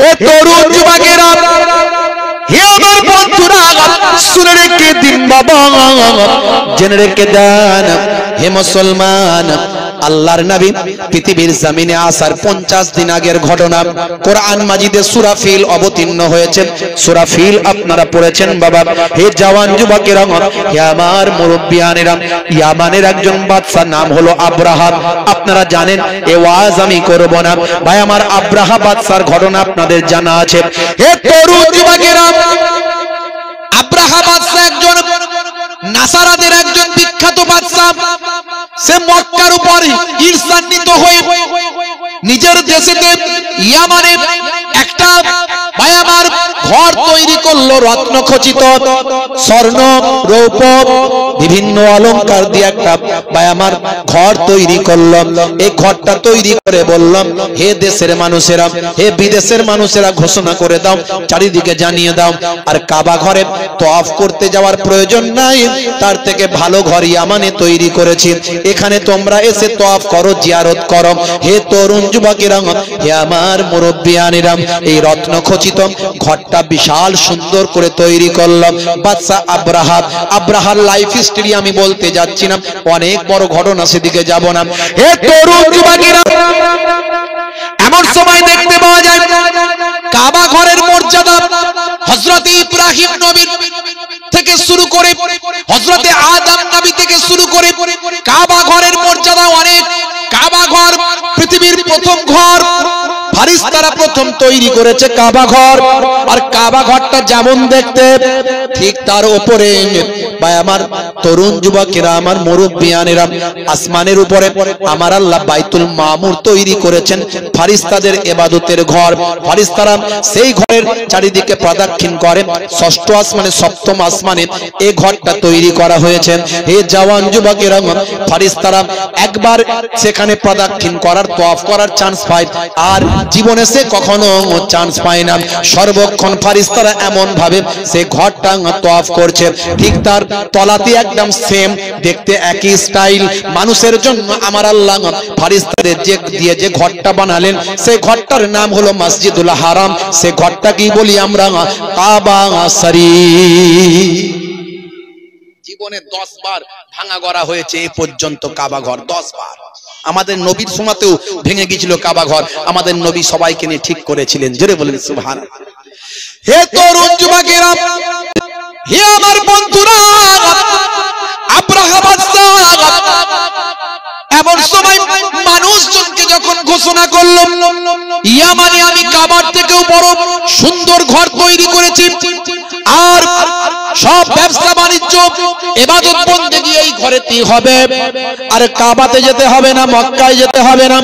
এ তরুণ যুবকেরা, হে আমার বন্ধুরা, শুনে রেখে দিন বাবা, জেনে রেখে দেন হে মুসলমান, আল্লাহর নবী পৃথিবীর জমিনে আসার 50 দিন আগের ঘটনা কোরআন মাজিদে সূরা ফিল অবতীর্ণ হয়েছে। সূরা ফিল আপনারা পড়েছেন বাবা। হে জওয়ান যুবকেরা, হে আমার মুরব্বিয়ানেরা, ইয়ামানের একজন বাদশা নাম হলো আব্রাহা। আপনারা জানেন, এ ওয়াজ আমি করব না ভাই আমার, আব্রাহা বাদশার ঘটনা আপনাদের জানা আছে। হে তরুণ যুবকেরা, আব্রাহা বাদশা একজন নাসারাদের একজন বিখ্যাত বাদশা। সে মক্কার উপর ঈর্ষান্বিত হয়ে নিজের দেশেতে ইয়ামানে একটা ভাই আমার ঘর তৈরি করলো, রত্ন খচিত স্বর্ণ রৌপ্য বিভিন্ন অলংকার দিয়ে একটা ভাই আমার ঘর তৈরি করলাম। এই ঘরটা তৈরি করে বললাম, হে দেশের মানুষেরা, হে বিদেশের মানুষেরা, ঘোষণা করে দাও, চারিদিকে জানিয়ে দাও, আর কাবা ঘরে তওয়াফ করতে যাওয়ার প্রয়োজন নাই, তার থেকে ভালো ঘর ইয়ামানে তৈরি করেছি, এখানে তোমরা এসে তওয়াফ করো, জিয়ারত করো। হে তরুণ যুবকেরা, হে আমার মুরব্বিয়ানেরা, এই রত্ন খচিত ঘরটা বিশাল সুন্দর করে তৈরি করলাম। বাদশা আব্রাহার লাইফ হিস্টরি আমি বলতে যাচ্ছি না, অনেক বড় ঘটনা, সেদিকে যাব না। হে তরুণ যুবকেরা, এমন সময় দেখতে পাওয়া যায় কাবা ঘরের মর্যাদা হযরত ইব্রাহিম নবী থেকে শুরু করে হযরত আদম নবী থেকে শুরু করে কাবা ঘরের মর্যাদা অনেক। কাবা ঘর পৃথিবীর প্রথম ঘর, ফারিস্তারা প্রথম তৈরি করেছে কাবা ঘর। আর কাবা ঘরটা যেমন দেখতে, ঠিক তার উপরে ভাই আমার তরুণ যুবকেরা, আমার মুরব্বিয়ানেরা, আসমানের উপরে আমার আল্লাহ বাইতুল মামুর তৈরি করেছেন, ফারিস্তাদের ইবাদতের ঘর। ফারিস্তারা সেই ঘরের চারিদিকে প্রদক্ষিণ করে, ষষ্ঠ আসমানে সপ্তম আসমানে এই ঘরটা তৈরি করা হয়েছে। হে জওয়ান যুবকেরা, ফারিস্তারা একবার সেখানে প্রদক্ষিণ করার, তওয়াফ করার চান্স পায়, আর জীবনে সে কখনো চান্স পায় না। সর্বক্ষণ ফারিস্তারা এমন ভাবে সে ঘরটা তওয়াফ করছে, ঠিক তার তলাতে একদম সেম দেখতে একই স্টাইল। মানুষের জন্য আমার আল্লাহ ফারিস্তাদের যে ঘরটা বানালেন, সেই ঘরটার নাম হলো মসজিদুল হারাম। সে ঘরটা কি বলি আমরা? কাবা শরীফ। জীবনে 10 বার ভাঙা গড়া হয়েছে এ পর্যন্ত কাবা ঘর, 10 বার। আমাদের নবীর সময়তেও ভেঙে গিয়েছিল কাবা ঘর, আমাদের নবী সবাইকে নিয়ে ঠিক করেছিলেন। জোরে বলেন সুবহানাল্লাহ। হে তরুণ যুবকেরা, হে আমার বন্ধুরা, আব্রাহা বাদশা এমন সময় মানুষজনকে যখন ঘোষণা করলো, ইয়ামানে আমি কাবার থেকেও বড় সুন্দর ঘর তৈরি করেছি, আর সব ব্যবসা বাণিজ্য ইবাদত বন্দেগী এই ঘরেতেই হবে, আর কাবাতে যেতে হবে না, মক্কায় যেতে হবে না।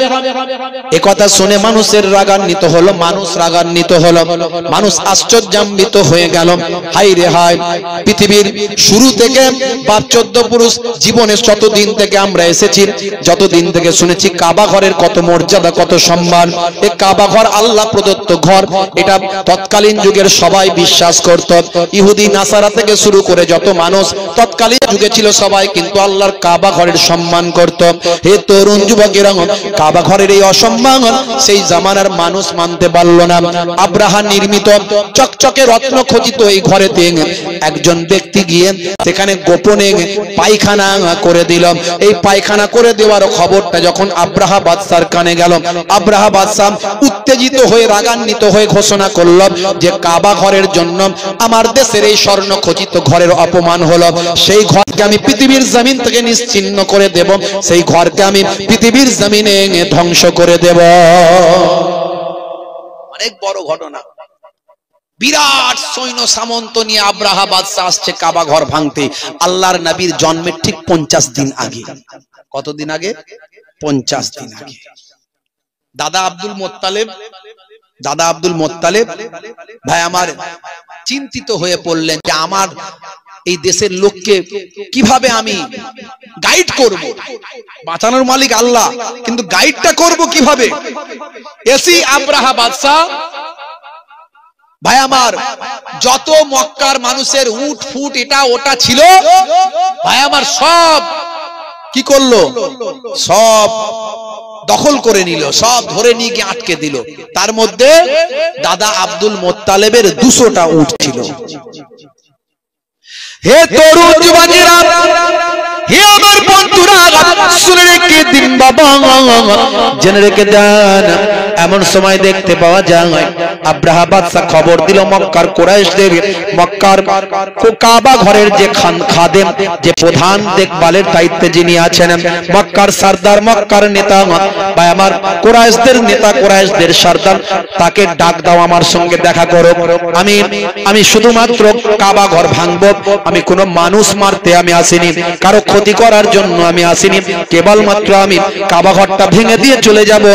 এ কথা শুনে মানুষের রাগান্বিত হলো, মানুষ রাগান্বিত হলো, মানুষ আশ্চর্যান্বিত হয়ে গেল। হাই রে হাই, পৃথিবীর শুরু থেকে বাপ 14 পুরুষ জীবনে যতদিন থেকে আমরা এসেছি, যতদিন থেকে শুনেছি কাবা ঘরের কত মর্যাদা, কত সম্মান। এই কাবা ঘর আল্লাহ প্রদত্ত ঘর, এটা তৎকালীন যুগের সবাই বিশ্বাস করত। ইহুদি নাসারা থেকে শুরু করে যত মানুষ তৎকালীন যুগে ছিল, সবাই কিন্তু আল্লাহর কাবা ঘরের সম্মান করত। হে তরুণ যুবকেরা, কাবা ঘরের এই অসম্মান সেই জামানার মানুষ মানতে পারল না। আব্রাহা নির্মিত চকচকে রত্ন খচিত এই ঘরেতে একজন ব্যক্তি গিয়ে সেখানে গোপনে পায়খানা করে দিল। এই পায়খানা করে দেওয়ার খবরটা যখন আব্রাহা বাদশার কানে গেল, আব্রাহা বাদশা উত্তেজিত হয়ে রাগান্বিত হয়ে ঘোষণা করল যে কাবা ঘরের জন্য আমার দেশের এই স্বর্ণ খচিত ঘরের অপমান হলো, সেই ঘরকে আমি পৃথিবীর জমিন থেকে নিশ্চিহ্ন করে দেব, সেই ঘরকে আমি পৃথিবীর জমিনে ধ্বংস করে দেব। অনেক বড় ঘটনা। বিরাট সৈন্য সামন্ত নিয়ে আব্রাহা বাদশা আসছে কাবা ঘর ভাঙতে, আল্লাহর নবীর জন্মের ঠিক 50 দিন আগে। কতদিন আগে? 50 দিন আগে। দাদা আব্দুল মোত্তালেব ভাই আমার চিন্তিত হয়ে পড়লেন যে আমার এই দেশের লোককে কিভাবে আমি গাইড করব। বাঁচানোর মালিক আল্লাহ, কিন্তু গাইডটা করব কিভাবে? এসি আব্রাহা বাদশা ভাই আমার যত মক্কার মানুষের উট ফুট এটা ওটা ছিল ভাই আমার, সব কি করলো? সব দখল করে নিল, সব ধরে নিয়ে গিয়ে আটকে দিল। তার মধ্যে দাদা আব্দুল মোত্তালেবের 200টা উট ছিল। হে তরুণ যুবকেরা, হে আমার বন্ধুরা, শুনে রেখে দিন বাবা, জেনে রেখে দেন। এমন সময় দেখতে পাওয়া যায় আব্রাহা বাদশা খবর দিল মক্কার কুরাইশদের, মক্কার কাবা ঘরের যে খাদেম, যে প্রধান দেখভালের দায়িত্বে যিনি আছেন, মক্কার সরদার, মক্কার নেতা বা আমার কুরাইশদের নেতা, কুরাইশদের সরদার, তাকে ডাক দাও, আমার সঙ্গে দেখা করো। আমি শুধুমাত্র কাবা ঘর ভাঙবো, আমি কোনো মানুষ মারতে আমি আসিনি, কারো ক্ষতি করার জন্য আমি আসিনি, কেবলমাত্র আমি কাবা ঘরটা ভেঙে দিয়ে চলে যাব,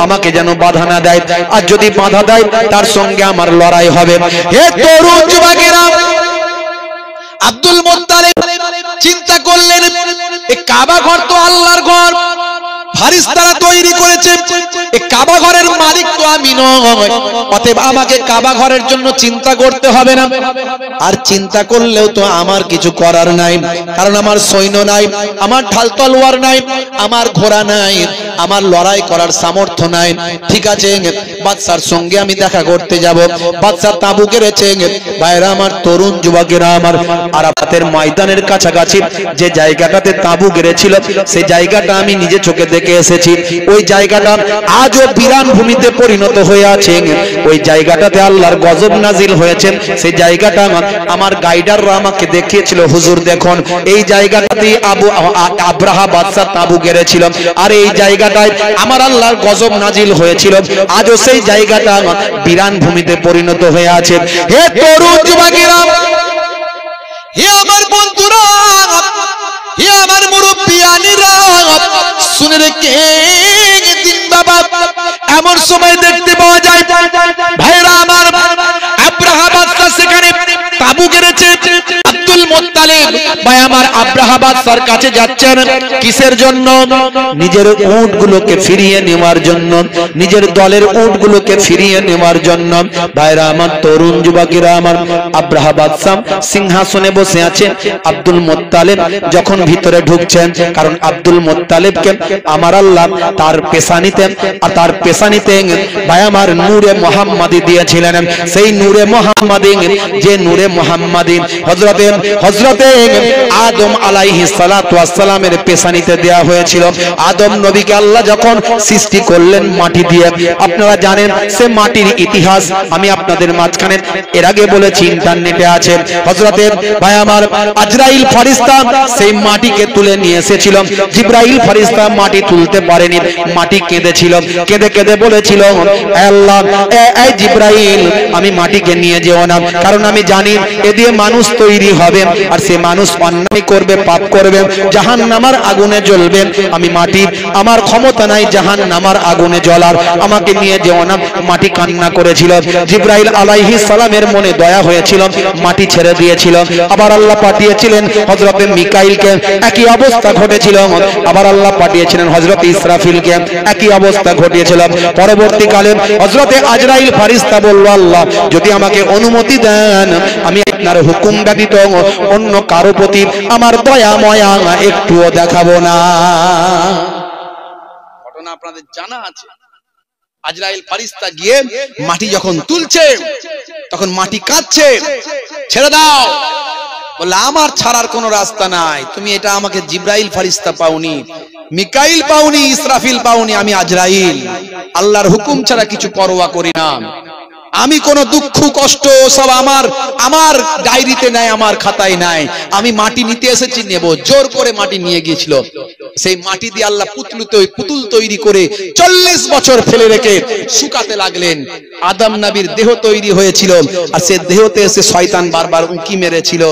আমাকে যেন বাধা না দেয়, আর যদি বাধা দেয় তার সঙ্গে আমার লড়াই হবে। হে তরুণ যুবকেরা, আব্দুল মুত্তালিব চিন্তা করলেন, এই কাবা ঘর তো আল্লাহর ঘর, ফারিস্তারা তৈরি করেছে, এই কাবা ঘরের মালিক তো আমি নই, অতএব আমাকে কাবা ঘরের জন্য চিন্তা করতে হবে না। আর চিন্তা করলেও তো আমার কিছু করার নাই, কারণ আমার সৈন্য নাই, আমার ঢাল তলোয়ার নাই, আমার ঘোড়া নাই, আমার লড়াই করার সামর্থ্য নাই। ঠিক আছে, বাদশার সঙ্গে আমি দেখা করতে যাব। বাদশা তাঁবু গেড়েছে। ভাইরা আমার, তরুণ যুবকেরা আমার, আরাফাতের ময়দানের কাছাকাছি যে জায়গাটাতে তাঁবু গেড়েছিল, সেই জায়গাটা আমি নিজে চোখে দেখে এসেছি। ওই জায়গাটা আজও বিরান ভূমিতে পরিণত হয়ে আছে। ওই জায়গাটাতে আল্লাহর গজব নাজিল হয়েছে। সেই জায়গাটা আমার গাইডাররা আমাকে দেখিয়েছিল, হুজুর দেখুন, এই জায়গাটাতে আব্রাহা বাদশা তাঁবু গেড়েছিল, আর এই জায়গাটায় আমার আল্লাহর গজব নাজিল হয়েছিল। আজও সেই জায়গাটা বিরান ভূমিতে পরিণত হয়ে আছে। হে তরুণ যুবকেরা, হে আমার বন্ধুরা, হে আমার মুরব্বিয়ানিরা, শুনে রেখে দিন বাবা। এমন সময় দেখতে পাওয়া যায় ভাইরা আমার, আব্রাহা বাদশা সেখানে তাঁবু গেড়েছে। আব্দুল মুত্তালিব ভাই আমার আব্রাহা বাদশার কাছে যাচ্ছেন, কিসের জন্য? নিজের উটগুলোকে ফিরিয়ে নেওয়ার জন্য, নিজের দলের উটগুলোকে ফিরিয়ে নেওয়ার জন্য। ভাইরা আমার, তরুণ যুবকেরা আমার, আব্রাহা বাদশা সিংহাসনে বসে আছে। আব্দুল মুত্তালিব যখন ভিতরে ঢুকছেন, কারণ আব্দুল মুত্তালিবকে আমার আল্লাহ তার পেশানিতে, আর তার পেশানিতে ভাই আমার নূরে মুহাম্মাদি দিয়েছিলেন। সেই নূরে মুহাম্মাদি, যে নূরে মুহাম্মাদি হযরতে আদম আলাইহিস সালাতু ওয়াস সালামের পেশানিতে দেয়া হয়েছিল। আদম নবীকে আল্লাহ যখন সৃষ্টি করলেন মাটি দিয়ে, আপনারা জানেন সে মাটির ইতিহাস আমি আপনাদের মাঝখানে এর আগে বলেছি, ইন্টারনেটে আছে। হযরতে ভাই আমার আজরাইল ফেরেশতা সেই মাটিকে তুলে নিয়ে এসেছিল। জিবরাইল ফেরেশতা মাটি তুলতে পারেনি, মাটি কেঁদেছিল, কেঁদে কেঁদে বলেছিল, আল্লাহ এই জিবরাইল, আমি মাটিকে নিয়ে যেও না, কারণ আমি জানি এ দিয়ে মানুষ তৈরি হবে, আর সে মানুষ অন্যায় করবে, পাপ করবে, জাহান্নামের আগুনে জ্বলবে। আমি মাটি, আমার ক্ষমতা নাই জাহান্নামের আগুনে জ্বলার, আমাকে নিয়ে যেও না। মাটি কান্না করেছিল। জিবরাইল আলাইহিস সালামের মনে দয়া হয়েছিল, মাটি ছেড়ে দিয়েছিল। আবার আল্লাহ পাঠিয়েছিলেন হযরতে মিকাইলকে, একই অবস্থা ঘটেছিল। আবার আল্লাহ পাঠিয়েছিলেন হযরতে ইসরাফিলকে, একই অবস্থা ঘটিয়েছিল। পরবর্তীকালে হযরতে আজরাইল ফেরেশতা বলল, আল্লাহ যদি আমাকে অনুমতি দেন, আমি আপনার হুকুম ব্যতীত অন্য কারো প্রতি আমার দয়া ময়া একটুও দেখাবো না। ঘটনা আপনাদের জানা আছে। আজরাইল ফেরেশতা গিয়ে মাটি যখন তুলছে, তখন মাটি কাঁদছে, ছেড়ে দাও। বলে, আমার ছাড়ার কোনো রাস্তা নাই, তুমি এটা আমাকে জিবরাইল ফেরেশতা পাওনি, মিকাইল পাওনি, ইসরাফিল পাওনি, আমি আজরাইল। আল্লাহর হুকুম ছাড়া কিছু পরোয়া করি না। আমি কোন দুঃখ কষ্ট সব আমার ডায়েরিতে নাই, আমার খাতায় নাই। আমি মাটি নিতে এসেছি, নেব। জোর করে মাটি নিয়ে গিয়েছিল। সেই মাটি দিয়ে আল্লাহ পুতুল তৈরি করে 40 বছর ফেলে রেখে শুকাতে লাগলেন। আদম নবীর দেহ তৈরি হয়েছিল, আর সে দেহতে এসে শয়তান বারবার উঁকি মেরেছিল,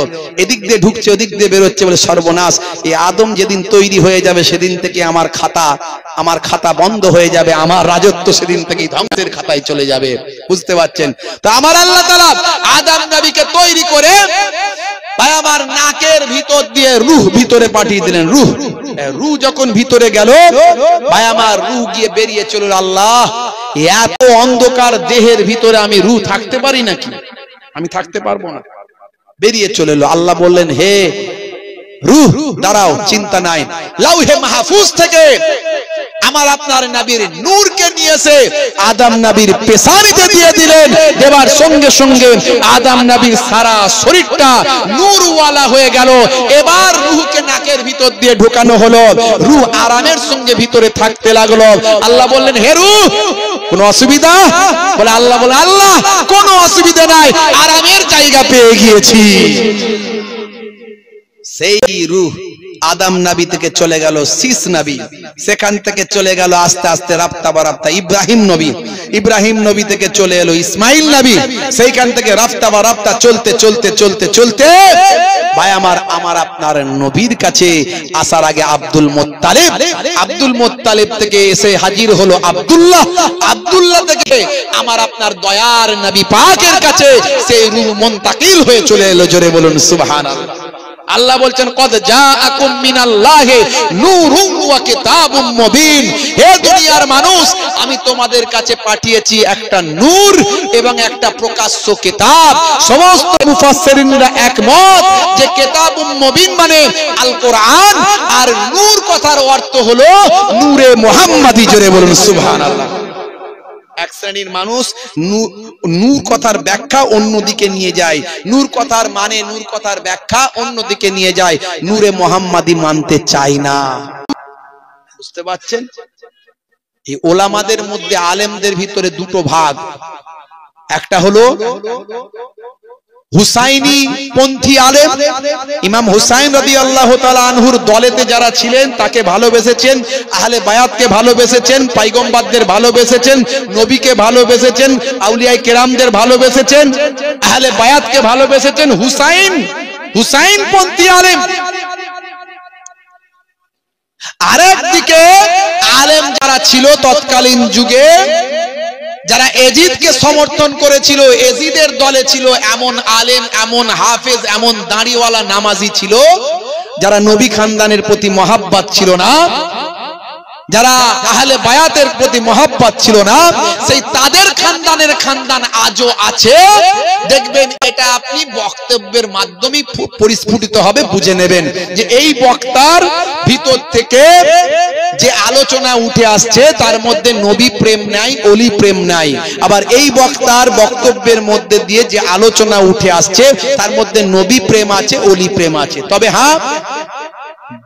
এদিক দিয়ে ঢুকছে ওদিক দিয়ে বেরোচ্ছে। বলে, সর্বনাশ, এই আদম যেদিন তৈরি হয়ে যাবে সেদিন থেকে আমার খাতা বন্ধ হয়ে যাবে, আমার রাজত্ব সেদিন থেকেই ধ্বংসের খাতায় চলে যাবে। বুঝতে পারছেন? তো আমার আল্লাহ তাআলা আদম নবীকে তৈরি করে ভাই আমার নাকের ভিতর দিয়ে রূহ ভিতরে পাঠিয়ে দিলেন। রূহ যখন ভিতরে গেল, ভাই আমার রূহ গিয়ে বেরিয়ে চলে। আল্লাহ, এত অন্ধকার দেহের ভিতরে আমি রূহ থাকতে পারি নাকি? আমি থাকতে পারবো না। বেরিয়ে চলে এলো। আল্লাহ বললেন, হে রূহ দাঁড়াও, চিন্তা নাই। লাউহে মাহফুজ থেকে আমার আপনার নবীর নূরকে নিয়েছে আদম নবীর পেশানিতে দিয়ে দিলেন। দেবার সঙ্গে সঙ্গে আদম নবীর সারা শরীরটা নূরওয়ালা হয়ে গেল। এবার রূহকে নাকের ভিতর দিয়ে ঢোকানো হলো, রূহ আরামের সঙ্গে ভিতরে থাকতে লাগলো। আল্লাহ বললেন, হে রূহ, কোনো অসুবিধা? বলে আল্লাহ, বলে আল্লাহ কোনো অসুবিধা নাই, আরামের জায়গা পেয়ে গিয়েছি। সেই রূহ আদম নবী থেকে চলে গেল শীষ নবী, সেখান থেকে চলে গেল আস্তে আস্তে রাফতা বারাফতা ইব্রাহিম নবী, ইব্রাহিম নবী থেকে চলে এলো ইসমাইল নবী, সেইখান থেকে রাফতা বারাফতা চলতে চলতে চলতে চলতে ভাই আমার আপনার নবীর কাছে আসার আগে আব্দুল মুত্তালিব, আব্দুল মুত্তালিব থেকে এসে হাজির হলো আব্দুল্লাহ, আব্দুল্লাহ থেকে আমার আপনার দয়ার নবী পাকের কাছে সেই রূহ মুনতাকিল হয়ে চলে এলো। জোরে বলুন সুবহানাল্লাহ। আল্লাহ বলছেন, কদ জাআকুম মিনাল্লাহি নূরুন ওয়া কিতাবুম মুবিন। হে দুনিয়ার মানুষ, আমি তোমাদের কাছে পাঠিয়েছি একটা নূর এবং একটা প্রকাশ্য কিতাব। সমস্ত মুফাসসিরিনরা একমত যে কিতাবুম মুবিন মানে আল কোরআন, আর নূর কথার অর্থ হলো নূরে মুহাম্মাদি। জোরে বলুন সুবহানাল্লাহ। এক শ্রেণীর মানুষ নূর কথার ব্যাখ্যা অন্যদিকে নিয়ে যায়, নূর কথার মানে, নূর কথার ব্যাখ্যা অন্যদিকে নিয়ে যায়, নূরে মুহাম্মাদি মানতে চায় না। বুঝতে পারছেন? এই ওলামাদের মধ্যে, আলেমদের ভিতরে দুটো ভাগ। একটা হলো হুসাইনি পন্থী আলেম, ইমাম হুসাইন রাদিয়াল্লাহু তাআলা আনহুর দলেতে যারা ছিলেন তাকে ভালোবেসেছেন, আহলে বায়াতকে ভালোবেসেছেন, পয়গম্বরদের ভালোবেসেছেন, নবীকে ভালোবেসেছেন, আউলিয়ায়ে কেরামদের ভালোবেসেছেন, আহলে বায়াতকে ভালোবেসেছেন। হুসাইন পন্থী আলেম। আরেকদিকে আলেম যারা ছিল তৎকালীন যুগে, যারা এজিদকে সমর্থন করেছিল, এজিদের দলে ছিল এমন আলেম, এমন হাফেজ, এমন দাড়িওয়ালা নামাজি ছিল যারা নবী খানদানের প্রতি মহাব্বত ছিল না, যারা আহলে বায়াতের প্রতি মহাব্বত ছিল না, সেই তাদের খানদানের খানদান আজও আছে। দেখবেন এটা আপনি বক্তব্যের মাধ্যমে পরিস্ফুটিত হবে, বুঝে নেবেন যে এই বক্তার ভিতর থেকে যে আলোচনা উঠে আসছে তার মধ্যে নবী প্রেম নাই, অলি প্রেম নাই। আবার এই বক্তার বক্তব্যের মধ্যে দিয়ে যে আলোচনা উঠে আসছে তার মধ্যে নবী প্রেম আছে, অলি প্রেম আছে। তবে হ্যাঁ,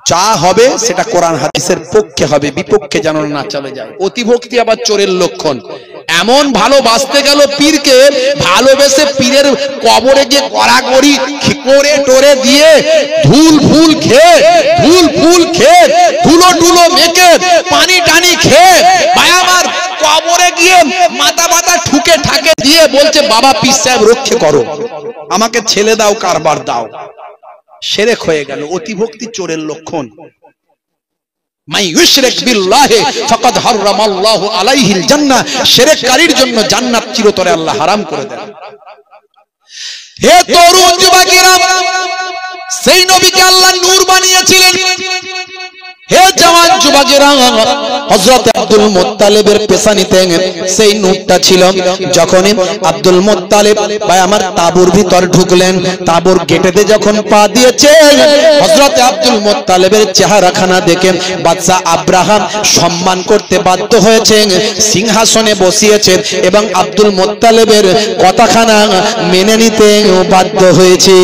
যা হবে সেটা কোরআন হাদিসের পক্ষে হবে, বিপক্ষে যেন না চলে যায়। অতিভক্তি আবার চোরের লক্ষণ। এমন ভালোবাসতে গেল পীরকে, ভালোবেসে পীরের কবরে গিয়ে গড়াগড়ি করে টোরে দিয়ে ধুল ফুল খেয়ে ধুলো টুলো মেখে পানি টানি খেয়ে ভাই আমার কবরে গিয়ে মাথা মাথা ঠুকে ঠাকে দিয়ে বলছে, বাবা পীর সাহেব রক্ষে করো, আমাকে ছেলে দাও, কারবার দাও। শিরক হয়ে গেল। অতিভক্তি চোরের লক্ষণ। মাই ইউশরিক বিল্লাহি ফাকাদ হারামাল্লাহু আলাইহিল জান্নাহ। শিরককারীর জন্য জান্নাত চিরতরে আল্লাহ হারাম করে দেন। হে তরুণ যুবকেরা, সেই নবীকে আল্লাহ নূর বানিয়েছিলেন। হে জওয়ান যুবকেরা, হযরত আব্দুল মুত্তালিবের পেছানিতে সেই নূরটা ছিল। যখন আব্দুল মুত্তালিব ভাই আমার তাবুর ভিতর ঢুকলেন, তাবুর গেটেতে যখন পা দিয়েছে, হযরত আব্দুল মুত্তালিবের চেহারাখানা দেখে বাদশা আব্রাহাম সম্মান করতে বাধ্য হয়েছে, সিংহাসনে বসিয়েছে এবং আব্দুল মুত্তালিবের কথাখানা মেনে নিতে বাধ্য হয়েছে।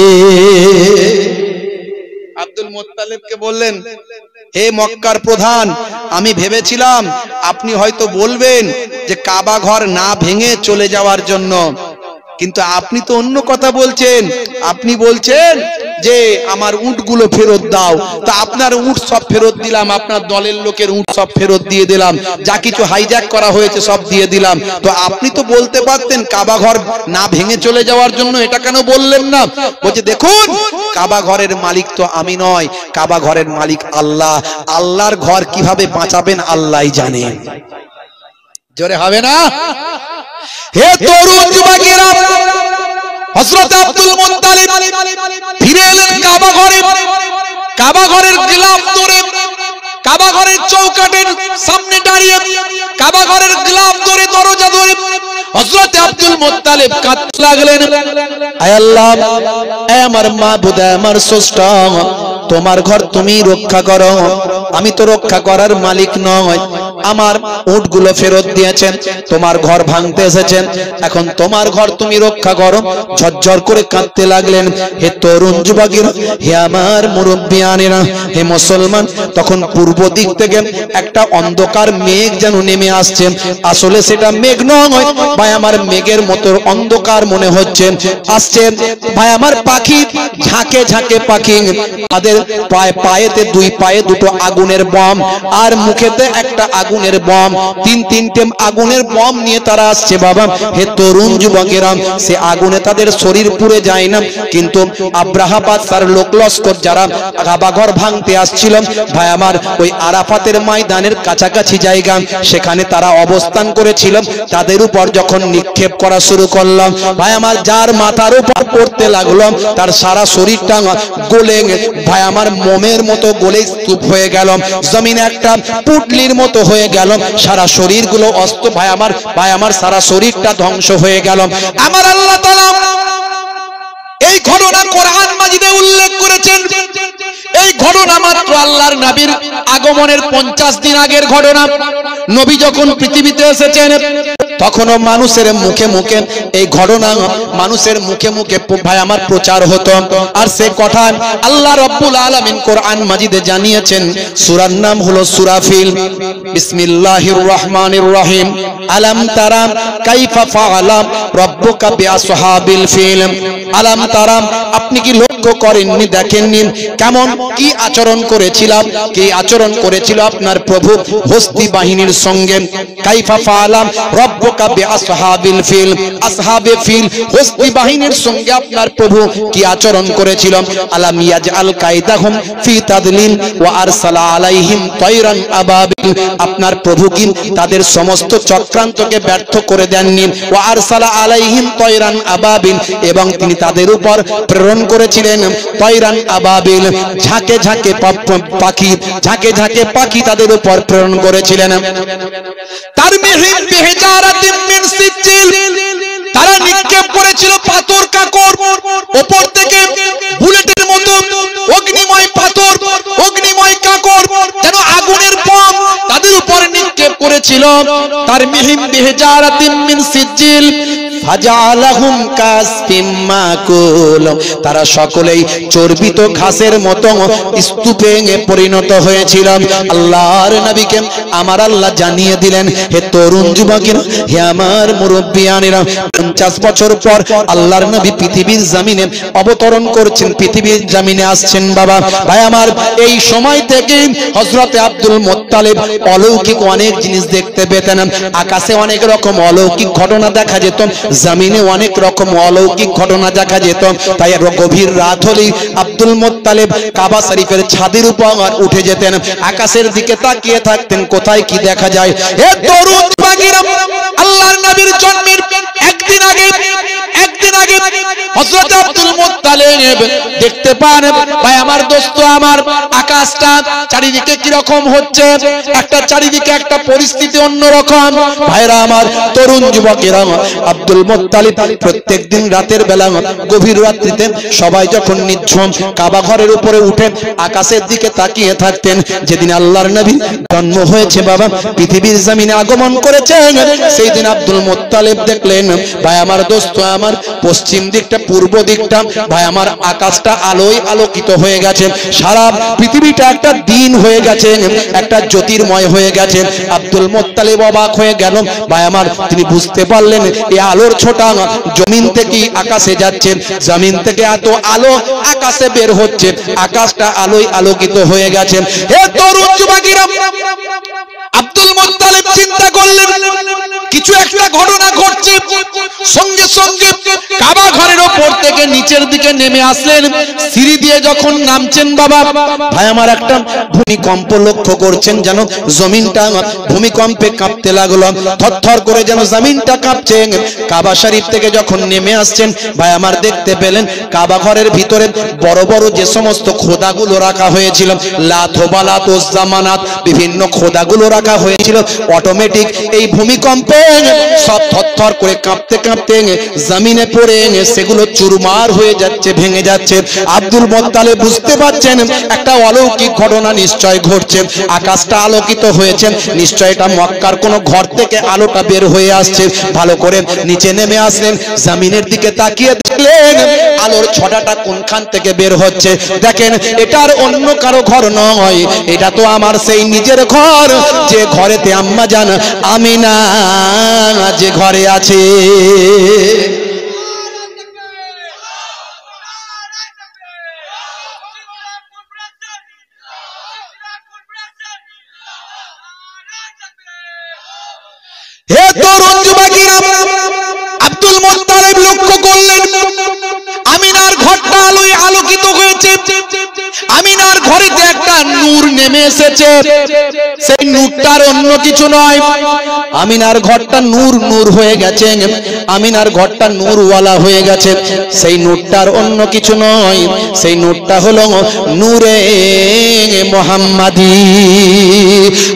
আব্দুল মুত্তালিবকে বললেন, হে মক্কার প্রধান, আমি ভেবেছিলাম আপনি হয়তো বলবেন যে কাবা ঘর না ভেঙে চলে যাওয়ার জন্য, কিন্তু আপনি তো অন্য কথা বলছেন। আপনি বলছেন যে আমার উটগুলো ফেরত দাও। তা আপনার উট সব ফেরত দিলাম, আপনার দলের লোকের উট সব ফেরত দিয়ে দিলাম, যা কিছু হাইজ্যাক করা হয়েছে সব দিয়ে দিলাম। তো আপনি তো বলতে পারতেন কাবা ঘর না ভেঙে চলে যাওয়ার জন্য, এটা কেন বললেন না? বলছে, দেখুন কাবা ঘরের মালিক তো আমি নয়, কাবা ঘরের মালিক আল্লাহ। আল্লাহর ঘর কিভাবে বাঁচাবেন আল্লাহই জানে। জোরে হবে না? হে তরুণ যুবকেরা, হযরত আব্দুল মুত্তালিব ফিরে এলেন কাবা ঘরে। কাবা ঘরের গিলাফ ধরে, কাবা ঘরের চৌকাঠের সামনে দাঁড়িয়ে, কাবা ঘরের গিলাফ ধরে, দরজা ধরে হযরত আব্দুল মুত্তালিব কাঁদতে লাগলেন, আয় আল্লাহ, আয় আমার মাবুদ, আমার স্রষ্টা, তোমার ঘর তুমি রক্ষা করো, আমি তো রক্ষা করার মালিক নয়। আমার উটগুলো ফেরত দিয়েছেন, তোমার ঘর ভাঙতে এসেছেন, এখন তোমার ঘর তুমি রক্ষা করো। ঝরঝর করে কাঁদতে লাগলেন। হে তরুণ যুবকেরা, হে আমার মুরব্বিয়ানেরা, হে মুসলমান, তখন পূর্ব দিক থেকে একটা অন্ধকার মেঘ যেন নেমে আসছে। আসলে সেটা মেঘ নয় ভাই আমার, মেঘের মতো অন্ধকার মনে হচ্ছে আসছে ভাই আমার। পাখি ঝাঁকে ঝাঁকে পাখি, তাদের পায়েতে দুই পায়ে দুটো আগুনের বম, আর মুখেতে একটা আগুনের বম, তিনটে আগুনের বম নিয়ে তারা আসছে। বাবা হে তরুণ যুবকেরা, সে আগুনে তাদের শরীর পুড়ে যায় না, কিন্তু আব্রাহা বাদশার লোক লস্কর যারা কাবা ঘর ভাঙতে আসছিল ভাই আমার, ওই আরাফাতের ময়দানের কাছাকাছি জায়গা, সেখানে তারা অবস্থান করেছিল। তাদের উপর যখন নিক্ষেপ করা শুরু করলাম ভাই আমার, যার মাথার উপর পড়তে লাগলো তার সারা শরীরটা গলে ভাই আমার মোমের মতো গলে স্তূপ হয়ে গেল, জমিনে একটা পুটলির মতো হয়ে গেল, সারা শরীরগুলো অস্ত ভাই আমার সারা শরীরটা ধ্বংস হয়ে গেল। আমার আল্লাহ তাআলা এই ঘটনা কোরআন মাজিদে উল্লেখ করেছেন। এই ঘটনা মাত্র আল্লাহর নবীর আগমনের 50 দিন আগের ঘটনা। নবী যখন পৃথিবীতে এসেছেন তখনও মানুষের মুখে মুখে এই ঘটনা, মানুষের মুখে মুখে ভাই আমার প্রচার হতো। আর সে কথা আল্লাহ রাব্বুল আলামিন কোরআন মাজিদে জানিয়েছেন। সূরার নাম হলো সূরা ফিল। বিসমিল্লাহির রহমানির রহিম। আলাম তারা কাইফা ফাআলা রাব্বুকা বিআসহাবিল ফিল। আলাম তারা, আপনি কি লক্ষ্য করেননি, দেখেননি কেমন কি আচরণ করেছিলাম, কি আচরণ করেছিল আপনার প্রভু হস্তি বাহিনীর সঙ্গে। কাইফা ফাআলা রাব্বুকা বিআসহাবিল ফিল, আসহাবে ফিল হস্তি বাহিনীর সঙ্গে আপনার প্রভু কি আচরণ করেছিল। আলাম ইয়াজআল কাইদাহুম ফি তাদলিল ওয়া আরসালা আলাইহিম তায়রান আবাবিল। আপনার প্রভু কি তাদের সমস্ত চক্রান্তকে ব্যর্থ করে দেননি। ওয়া আরসালা আলাইহিম তায়রান আবাবিল, এবং তিনি তাদের উপর প্রেরণ করেছিলেন তায়রান আবাবিল, ঝাঁকে ঝাঁকে পাখি, ঝাঁকে ঝাঁকে পাখি তাদের উপর প্রেরণ করেছিলেন। তারমিহিম বিহিজারাতিন মিন সিজ্জিল, তারা নিক্ষেপ করেছিল পাথর কাকর, উপর থেকে বুলেটের মতো অগ্নিময় পাথর, অগ্নিময় কাকর, যেন আগুনের বম তাদের উপর নিক্ষেপ করেছিল। তারমিহিম বিহিজারাতিন মিন সিজ্জিল ফাজালাহুম কাসফিম মাকুল, তারা সকলেই চর্বিত ঘাসের মতো স্তূপে পরিণত হয়েছিল। আল্লাহর নবীকে আমার আল্লাহ জানিয়ে দিলেন, হে তরুণ যুবকেরা, হে আমার মুরব্বিয়ানেরা, 50 বছর পর আল্লাহর নবী পৃথিবীর জমিনে অবতরণ করছেন, পৃথিবীর জমিনে আসছেন। বাবা ভাই আমার, এই সময় থেকে হযরতে আব্দুল মুত্তালিব অলৌকিক অনেক জিনিস দেখতে পেতেন। আকাশে অনেক রকম অলৌকিক ঘটনা দেখা যেত, জমিনে অনেক রকম অলৌকিক ঘটনা দেখা যেত। তাই গভীর রাত হলেই আব্দুল মুত্তালিব কাবা শরীফের ছাদের উপর উঠে যেতেন, আকাশের দিকে তাকিয়ে থাকতেন কোথায় কি দেখা যায়। হে তরুণ যুবকেরা, আল্লাহর নবীর জন্মের একদিন আগে হযরত আব্দুল মুত্তালিব দেখতে পান ভাই আমার দোস্ত আমার, আকাশটা চারিদিকে কি রকম হচ্ছে, একটা চারিদিকে একটা পরিস্থিতি অন্যরকম। ভাইরা আমার, তরুণ যুবকেরা, আব্দুল মুত্তালিব প্রত্যেকদিন রাতের বেলা গভীর রাত্রিতে সবাই যখন নিঝুম কাবা ঘরের উপরে উঠে আকাশের দিকে তাকিয়ে থাকতেন। যেদিন আল্লাহর নবী জন্ম হয়েছে, বাবা পৃথিবীর জমিনে আগমন করেছেন, সেই দিন আব্দুল মুত্তালিব দেখলেন ভাই আমার দোস্ত আমার, পশ্চিম দিকটা পূর্ব দিকটা ভাই আমার আকাশটা আলোয় আলোকিত হয়ে গেছে, সারা পৃথিবীটা একটা দিন হয়ে গেছে, একটা জ্যোতির্ময় হয়ে গেছে। আব্দুল মুত্তালিব অবাক হয়ে গেল ভাই আমার, তিনি বুঝতে পারলেন এই আলোর ছোটা জমিন থেকে আকাশে যাচ্ছে, জমিন থেকে এত আলো আকাশে বের হচ্ছে, আকাশটা আলোয় আলোকিত হয়ে গেছে। হে তরুণ যুবকেরা, আব্দুল মুত্তালিব চিন্তা করলেন কিছু একটা ঘটনা ঘটছে। সঙ্গে সঙ্গে কাবা ঘরের উপর থেকে নিচের দিকে নেমে আসলেন, সিঁড়ি দিয়ে যখন নামছেন বাবা ভাই আমার, একটা ভূমিকম্প লক্ষ্য করছেন, যেন জমিনটা ভূমিকম্পে কাঁপতে লাগলো, থরথর করে যেন জমিনটা কাঁপছে। কাবা শরীফ থেকে যখন নেমে আসছেন ভাই আমার, দেখতে পেলেন কাবা ঘরের ভিতরে বড় বড় যে সমস্ত খোদাগুলো রাখা হয়েছিল, লাত ও বালাত ও জামানাত, বিভিন্ন খোদাগুলো রাখা হয়েছিল অটোমেটিক এই ভূমিকম্পে সব থরথর করে কাঁপতে কাঁপতে জমিনে পড়ে সেগুলো চুরমার হয়ে যাচ্ছে, ভেঙে যাচ্ছে। আব্দুল মুত্তালিব বুঝতে পারছেন একটা অলৌকিক ঘটনা নিশ্চয় ঘটছে, আকাশটা আলোকিত হয়েছে, নিশ্চয় এটা মক্কার কোন ঘর থেকে আলোটা বের হয়ে আসছে। ভালো করে নিচে নেমে আসলেন, জমিনের দিকে তাকিয়ে দেখলেন আলোর ছটাটা কোনখান থেকে বের হচ্ছে। দেখেন এটা আর অন্য কারো ঘর নয়, এটা তো আমার সেই নিজের ঘর, যে ঘরেতে আম্মা জান আমিনা যে ঘরে আছে। হে তরুণ যুবকেরা, আব্দুল মুত্তালিব লক্ষ্য করলেন আমিনার ঘরটা আলোয় আলোকিত হয়েছে, আমিনার ঘরেতে একটা নূর নেমে এসেছে। সেই নূরটার অন্য কিছু নয়, আমিনার ঘরটা নূর নূর হয়ে গেছে, আমিনার ঘরটা নূরওয়ালা হয়ে গেছে। সেই নূরটার অন্য কিছু নয়, সেই নূরটা হলো নূরে মুহাম্মাদি।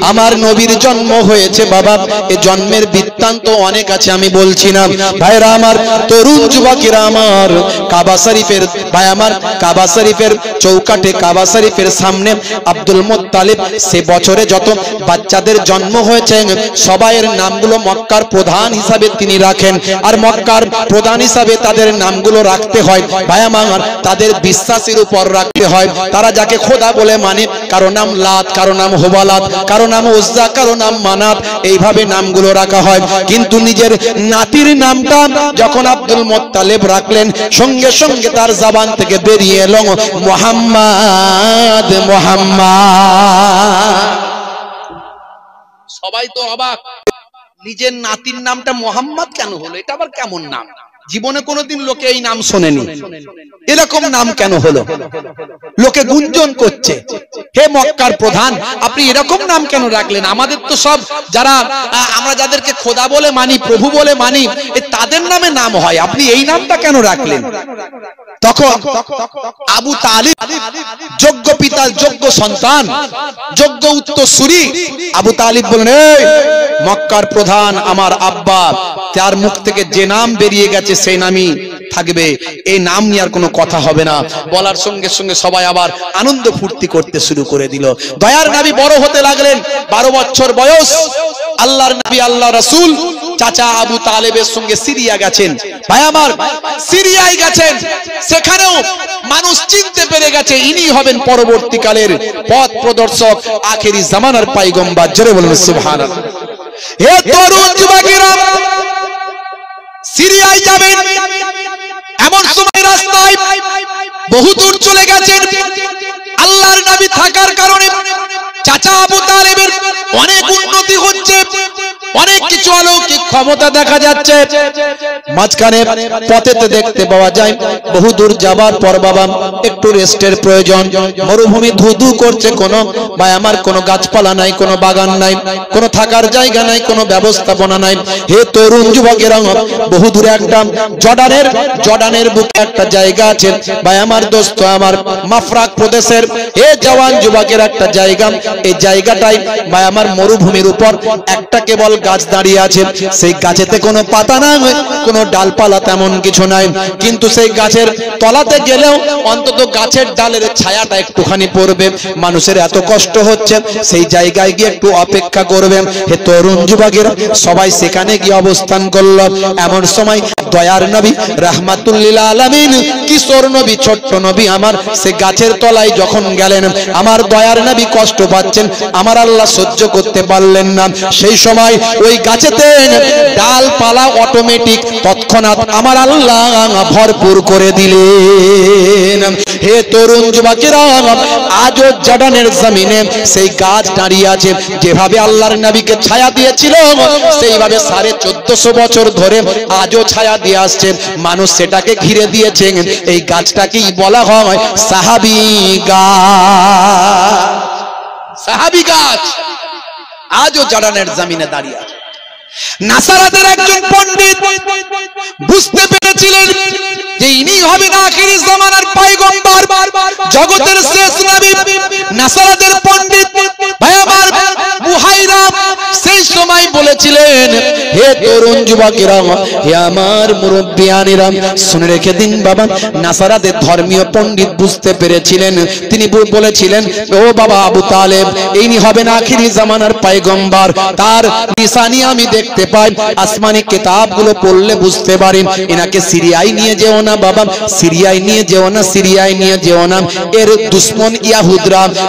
আমার নবীর জন্ম হয়েছে বাবা, এই জন্মের বৃত্তান্ত অনেক আছে, আমি বলছি না। ভাইরা আমার, তরুণ যুবকেরা আমার, কাবা শরীফের ভাই আমার, কাবা শরীফের চৌকাঠে, কাবা শরীফের সামনে আব্দুল মুত্তালিব সে বছরে যত বাচ্চাদের জন্ম হয়েছে সবাইয়ের নামগুলো মক্কার প্রধান হিসাবে তিনি রাখেন। আর মক্কার প্রধান হিসাবে তাদের নামগুলো রাখতে হয় ভাই আমার, তাদের বিশ্বাসের উপর রাখতে হয়। তারা যাকে খোদা বলে মানে, কারো নাম লাত, কারো নাম হুবালাত, কারো নাম উজ্জা, কারো নাম মানাত, এইভাবে নামগুলো রাখা হয়। কিন্তু নিজের নাতির নামটা যখন আব্দুল মুত্তালিব রাখলেন, সঙ্গে সঙ্গে তার জবান থেকে বেরিয়ে এলো মুহাম্মদ মুহাম্মদ। সবাই তো অবাক, নিজের নাতির নামটা মুহাম্মদ কেন হলো? এটা আবার কেমন নাম? জীবনে কোনোদিন লোকে এই নাম শোনেনি, এরকম নাম কেন হলো? লোকে গুঞ্জন করছে, হে মক্কার প্রধান আপনি এরকম নাম কেন রাখলেন? আমাদের তো সব যারা আমরা যাদেরকে খোদা বলে মানি, প্রভু বলে মানি, তাদের নামে নাম হয়, আপনি এই নামটা কেন রাখলেন? তখন আবু তালিব, যোগ্য পিতার যোগ্য সন্তান, যোগ্য উত্তরসূরি, আবু তালিব বলেন, এই মক্কার প্রধান আমার আব্বা, তার মুখ থেকে যে নাম বেরিয়ে গেছে সেই নামই থাকবে, এই নাম নিয়ে আর কোনো কথা হবে না। বলার সঙ্গে সঙ্গে সবাই আবার আনন্দ ফুর্তি করতে শুরু করে দিল। দয়ার নবী বড় হতে লাগলেন, 12 বছর বয়স। আল্লাহর নবী, আল্লাহ রাসূল চাচা আবু তালেবের সঙ্গে সিরিয়া গেছেন। ভাই আমার, সিরিয়ায় গেছেন, সেখানেও মানুষ চিনতে পেরে গেছে ইনি হবেন পরবর্তীকালের পথ প্রদর্শক, আখেরি জামানার পয়গম্বর। জোরে বলুন সুবহানাল্লাহ। হে তরুণ যুবকেরা, সিরিয়ায় যাবেন, এমন সময় রাস্তায় বহু দূর চলে গেছেন। আল্লাহর নবী থাকার কারণে চাচা আবু তালেবের অনেক উন্নতি হচ্ছে, অনেক কিছু অলৌকিক ক্ষমতা দেখা যাচ্ছে। মাঝখানে পথেতে দেখতে পাওয়া যায় বহু দূর যাবার পর বাবা একটু রেস্টের প্রয়োজন। মরুভূমি ধুধু করছে, কোনো ভাই আমার কোনো গাছপালা নাই, কোনো বাগান নাই, কোনো থাকার জায়গা নাই, কোনো ব্যবস্থাপনা নাই। হে তরুণ যুবকেরা, বহু দূরে একটা জর্ডানের বুকে একটা জায়গা আছে ভাই আমার, দোস্ত আমার, মাফরাক প্রদেশের হে জওয়ান যুবকের একটা জায়গা। এই জায়গাটাই ভাই আমার মরুভূমির উপর একটা কেবল গাছ দাঁড়িয়ে আছে। সেই গাছেতে কোনো পাতা নাই, কোনো ডালপালা তেমন কিছু নাই, কিন্তু সেই গাছের তলাতে গেলেও অন্তত গাছের ডালের ছায়াটা একটুখানি পড়বে। মানুষের এত কষ্ট হচ্ছে, সেই জায়গায় গিয়ে একটু অপেক্ষা করবে। হে তরুণ যুবকেরা, সবাই সেখানে গিয়ে অবস্থান করল। এমন সময় দয়ার নবী রাহমাতুল লিল আলামিন, কিশোর নবী, ছোট্ট নবী আমার, সে গাছের তলায় যখন গেলেন, আমার দয়ার নবী কষ্ট পাচ্ছেন, আমার আল্লাহ সহ্য করতে পারলেন না। সেই সময় ওই গাছেতে ডালপালা অটোমেটিক তৎক্ষণাৎ আমার আল্লাহ ভরপুর করে দিলেন। হে তরুণ যুবকেরা, আজও জর্ডানের জমিনে সেই গাছ দাঁড়িয়ে আছে। যেভাবে আল্লাহর নবীকে ছায়া দিয়েছিল, সেইভাবে 1450 বছর ধরে আজও ছায়া দিয়ে আসছে। মানুষ সেটাকে ঘিরে দিয়েছে। এই গাছটাকেই বলা হয় সাহাবী গাছ। সাহাবী গাছ আজও জর্ডানের জমিনে দাঁড়িয়ে আছে। নাসারাতের একজন পণ্ডিত বুঝতে পেরেছিলেন যে ইনি হবেন আখিরি জামানার পয়গম্বর, জগতের শেষ নবী। নাসারাতের পণ্ডিত ভাই আমার বুহাইরা বলেছিলেন, হে তরুণ যুবকেরা, হে আমার মুরব্বিয়ানেরা, শুনে রেখে দিন বাবা, নাসারাদের ধর্মীয় পণ্ডিত বুঝতে পেরেছিলেন। তিনি বলেছিলেন, ও বাবা আবু তালেব, ইনি হবেন আখিরি জামানার পয়গম্বর। তার নিশানি আমি দেখতে পাই, আসমানি কিতাবগুলো পড়লে বুঝতে পারেন। এনাকে সিরিয়ায় নিয়ে যেও না বাবা, সিরিয়ায় নিয়ে যেও না, সিরিয়ায় নিয়ে যেও না। এর দুশ্মন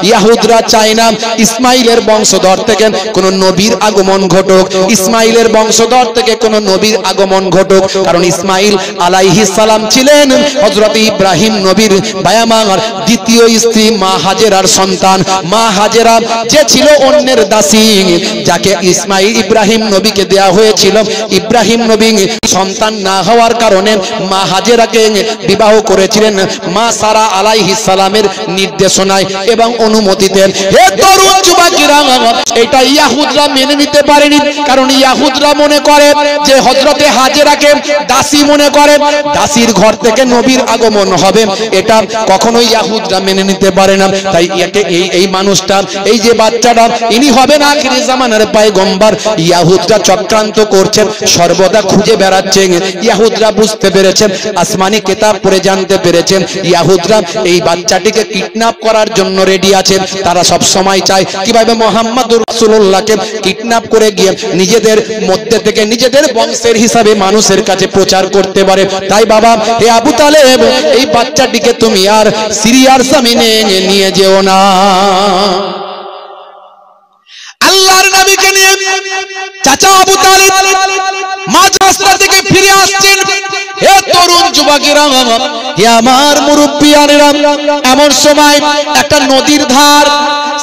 ইয়াহুদরা চায় না ইসমাইলের বংশধর থেকে কোন নবীর আগমন ঘটুক, ইসমাইলের বংশধর থেকে কোন নবীর আগমন ঘটুক। কারণ ইসমাইল আলাইহিস সালাম ছিলেন হযরত ইব্রাহিম নবীর বায়ামার দ্বিতীয় স্ত্রী মা হাজেরার সন্তান। মা হাজেরা যে ছিল অন্যের দাসী, যাকে ইব্রাহিম নবীকে দেয়া হয়েছিল, ইব্রাহিম নবী সন্তান না হওয়ার কারণে মা হাজেরাকে বিবাহ করেছিলেন মা সারা আলাইহিস সালামের নির্দেশনায় এবং অনুমতিতে। হে তরুণ যুবকেরা, এটা ইয়াহুদরা মেনে নিতে পারেনি। কারণ ইয়াহুদরা মনে করে যে হযরতে হাজেরাকে দাসী মনে করে, দাসীর ঘর থেকে নবীর আগমন হবে, এটা কখনোই ইয়াহুদরা মেনে নিতে পারে না। তাই একে এই মানুষটা, এই যে বাচ্চাটা, ইনি হবেন আখিরি জামানার পয়গম্বর। ইয়াহুদরা চক্রান্ত করছেন, সর্বদা খুঁজে বেড়াচ্ছেন। ইয়াহুদরা বুঝতে পেরেছেন, আসমানি কিতাব পড়ে জানতে পেরেছেন, ইয়াহুদরা এই বাচ্চাটিকে কিডন্যাপ করার জন্য রেডি আছে। তারা সব সময় চায় কিভাবে মুহাম্মদুর রাসূলুল্লাহকে কিডন্যাপ করে গিয়ে নিজেদের মধ্যে থেকে নিজেদের বংশের হিসাবে মানুষের কাছে প্রচার করতে পারে। তাই বাবা, হে আবু তালেব, এই বাচ্চাটিকে তুমি আর সিরিয়ার জমিনে নিয়ে যেও না। আল্লাহর নবীকে নিয়ে চাচা আবু তালেব মাঝ রাস্তা থেকে ফিরে আসছেন। হে তরুণ যুবকেরা, হে আমার মুরব্বিয়ানেরা, এমন সময় একটা নদীর ধার,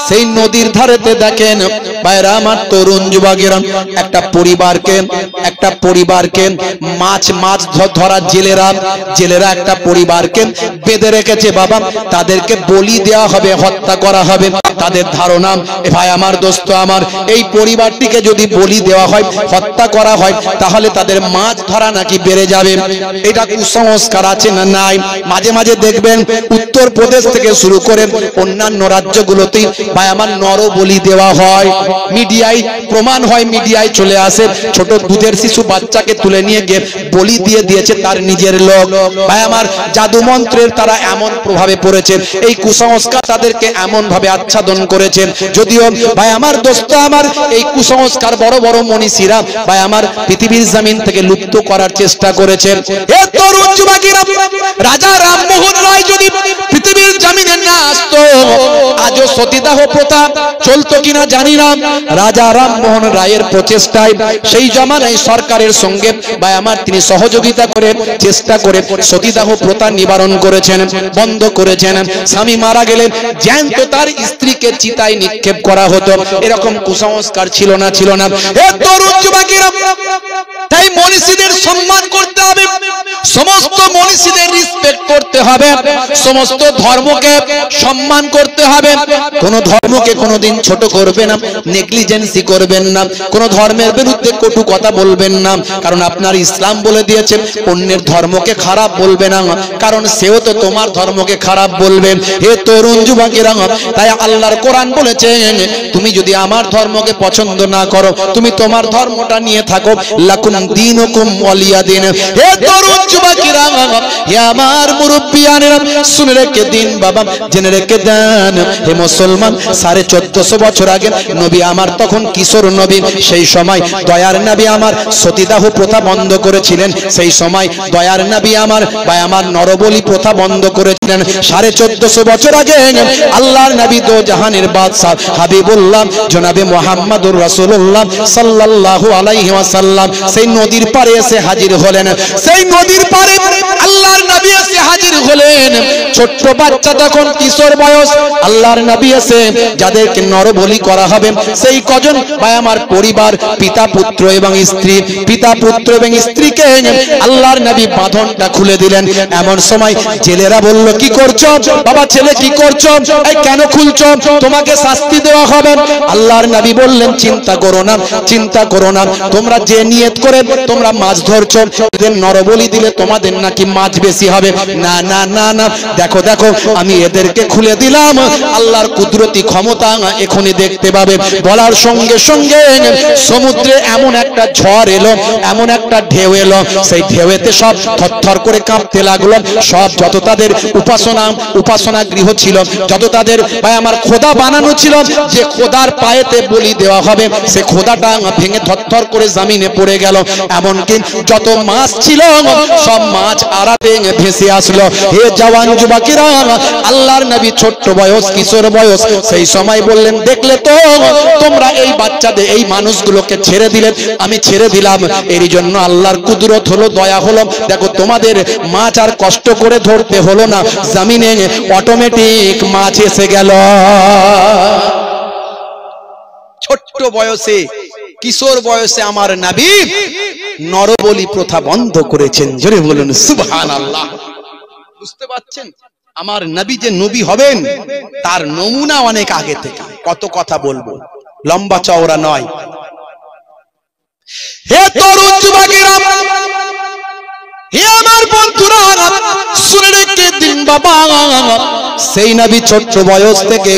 সেই নদীর ধারেতে দেখেন ভাইরা আমার তরুণ যুবকেরা, একটা পরিবারকে মাছ ধরা জেলেরা একটা পরিবারকে বেঁধে রেখেছে বাবা। তাদেরকে বলি দেওয়া হবে, হত্যা করা হবে। তাদের ধারণা, ভাই আমার, দোস্ত আমার, এই পরিবারটিকে যদি বলি দেওয়া হয়, হত্যা করা হয়, তাহলে তাদের মাছ ধরা নাকি বেড়ে যাবে। এটা কুসংস্কার আছে না নাই? মাঝে মাঝে দেখবেন উত্তর প্রদেশ থেকে শুরু করে অন্যান্য রাজ্যগুলোতেই ভাই আমার নর বলি দেওয়া হয়। মিডিয়ায় প্রমাণ হয়, মিডিয়ায় চলে আসে, ছোট দুধের শিশু বাচ্চাকে তুলে নিয়ে গিয়ে বলি দিয়ে দিয়েছে তার নিজের লোক। ভাই আমার, জাদু মন্ত্রের তারা এমন প্রভাবে পড়েছে, এই কুসংস্কার তাদেরকে এমন ভাবে আচ্ছাদন করেছেন। যদিও ভাই আমার, দোস্ত আমার, এই কুসংস্কার বড় বড় মনীষীরা ভাই আমার পৃথিবীর জমিন থেকে লুপ্ত করার চেষ্টা করেছেন। হে তরুণ যুবকেরা, রাজা রামমোহন রায় যদি পৃথিবীর জমিনে না আসতো, আজও সতীদাহ প্রথা চলতো কিনা জানি না। রাজা রামমোহন রায়ের প্রচেষ্টায় সেই জমানায় সরকারের সঙ্গে ভাই আমার তিনি সহযোগিতা করে চেষ্টা করে সতীদাহ প্রথা নিবারণ করেছেন, বন্ধ করেছেন। স্বামী মারা গেলে জ্যান্ত তার স্ত্রীকে চিতায় নিক্ষেপ করা হতো। এরকম কুসংস্কার ছিল না। হে তরুণ যুবকেরা, তাই মনীষীদের সম্মান করতে হবে, সমস্ত মনীষীদের রেসপেক্ট করতে হবে, সমস্ত ধর্মকে সম্মান করতে হবে। কোন ধর্মকে কোনোদিন ছোট করবে না, নেগলিজেন্সি করবেন না, কোন ধর্মের বিরুদ্ধে কটু কথা বলবেন না। কারণ আপনার ইসলাম বলে দিয়েছে অন্যের ধর্মকে খারাপ বলবে না, কারণ সেও তো তোমার ধর্মকে খারাপ বলবেন। হে তরুণ যুবকেরা, তাই আল্লাহর কোরআন বলেছে, তুমি যদি আমার ধর্মকে পছন্দ না করো, তুমি তোমার ধর্মটা নিয়ে থাকো, লাকুম দীনুকুম ওয়ালিয়া দিন। হে তরুণ যুবকেরা, হে আমার মুরব্বিয়ানেরা, শুনে রেখে দিন বাবা, জেনে রেখে দেন, হে মুসলমান, 1450 বছর আগে নবী আমার তখন কিশোর নবী। সেই সময় দয়ার নবী আমার সতীদাহ প্রথা বন্ধ করেছিলেন। সেই সময় দয়ার নবী আমার ভাই আমার নরবলি প্রথা বন্ধ করেছিলেন। 1450 বছর আগে আল্লাহর নবী দো জাহানের বাদশা হাবিবুল্লাহ জনাবে মুহাম্মদুর রাসূলুল্লাহ সাল্লাল্লাহু আলাইহি ওয়াসাল্লাম সেই নদীর পাড়ে এসে হাজির হলেন। সেই নদীর পাড়ে আল্লাহর নবী এসে হাজির হলেন। ছোট্ট বাচ্চা তখন কিশোর বয়স। আল্লাহর নবী এসে যাদেরকে নরবলি করা হবে সেই কজন ভাই আমার পরিবার, পিতা পুত্র এবং স্ত্রী, পিতা পুত্র এবং স্ত্রীকে আল্লাহর নবী বাঁধনটা খুলে দিলেন। এমন সময় জেলেরা বলল, কি করছো বাবা, ছেলে কি করছো, এই কেন খুলছো, তোমাকে শাস্তি দেওয়া হবে। আল্লাহর নবী বললেন, চিন্তা করো না, চিন্তা করো না, তোমরা যে নিয়ত করে তোমরা মাছ ধরছো, এদের নরবলি দিলে তোমাদের নাকি মাছ বেশি হবে। না না না না, দেখো দেখো আমি এদেরকে খুলে দিলাম, আল্লাহর কুদরতি ক্ষমতা এখনই দেখতে পাবে। বলার সঙ্গে সঙ্গে সমুদ্রে এমন একটা ঝড় এলো, এমন একটা ঢেউ এলো, সেই ঢেউতে সব থরথর করে কাঁপতে লাগলো। সব যত তাদের উপাসনা গৃহ ছিল, যত তাদের ভাই আমার খোদা বানানো ছিল, যে খোদার পায়েতে বলি দেওয়া হবে, সে খোদাটা ভেঙে থরথর করে জমিনে পড়ে গেল। এমনকি যত মাছ ছিল সব মাছ আড়াতে ভেসে আসলো। হে জওয়ান যুবকেরা, আল্লাহর নবী ছোট্ট বয়স, কিশোর বয়স, সেই সময় বললেন দেখলে তো তোমরা এই বাচ্চাদের, এই মানুষগুলোকে ছেড়ে দিলেন, আমি ছেড়ে দিলাম, এর জন্য আল্লাহর কুদরত হলো, দয়া হলো। দেখো তোমাদের মাছ আর কষ্ট করে ধরতে হলো না, জমিনে অটোমেটিক মাছ এসে গেল। ছোট্ট বয়সে, কিশোর বয়সে আমার নবী নরবলি প্রথা বন্ধ করেছেন। জোরে বলুন সুবহানাল্লাহ। বুঝতে পারছেন আমার নবী যে নবী হবেন তার নমুনা অনেক আগে থেকে। কত কথা বলবো, লম্বা চওড়া নয়। হে তরুণ যুবকেরা, হে আমার বন্ধুরা, শুনে রেখে দিন বাবা, সেই নবী ছোট্ট বয়স থেকে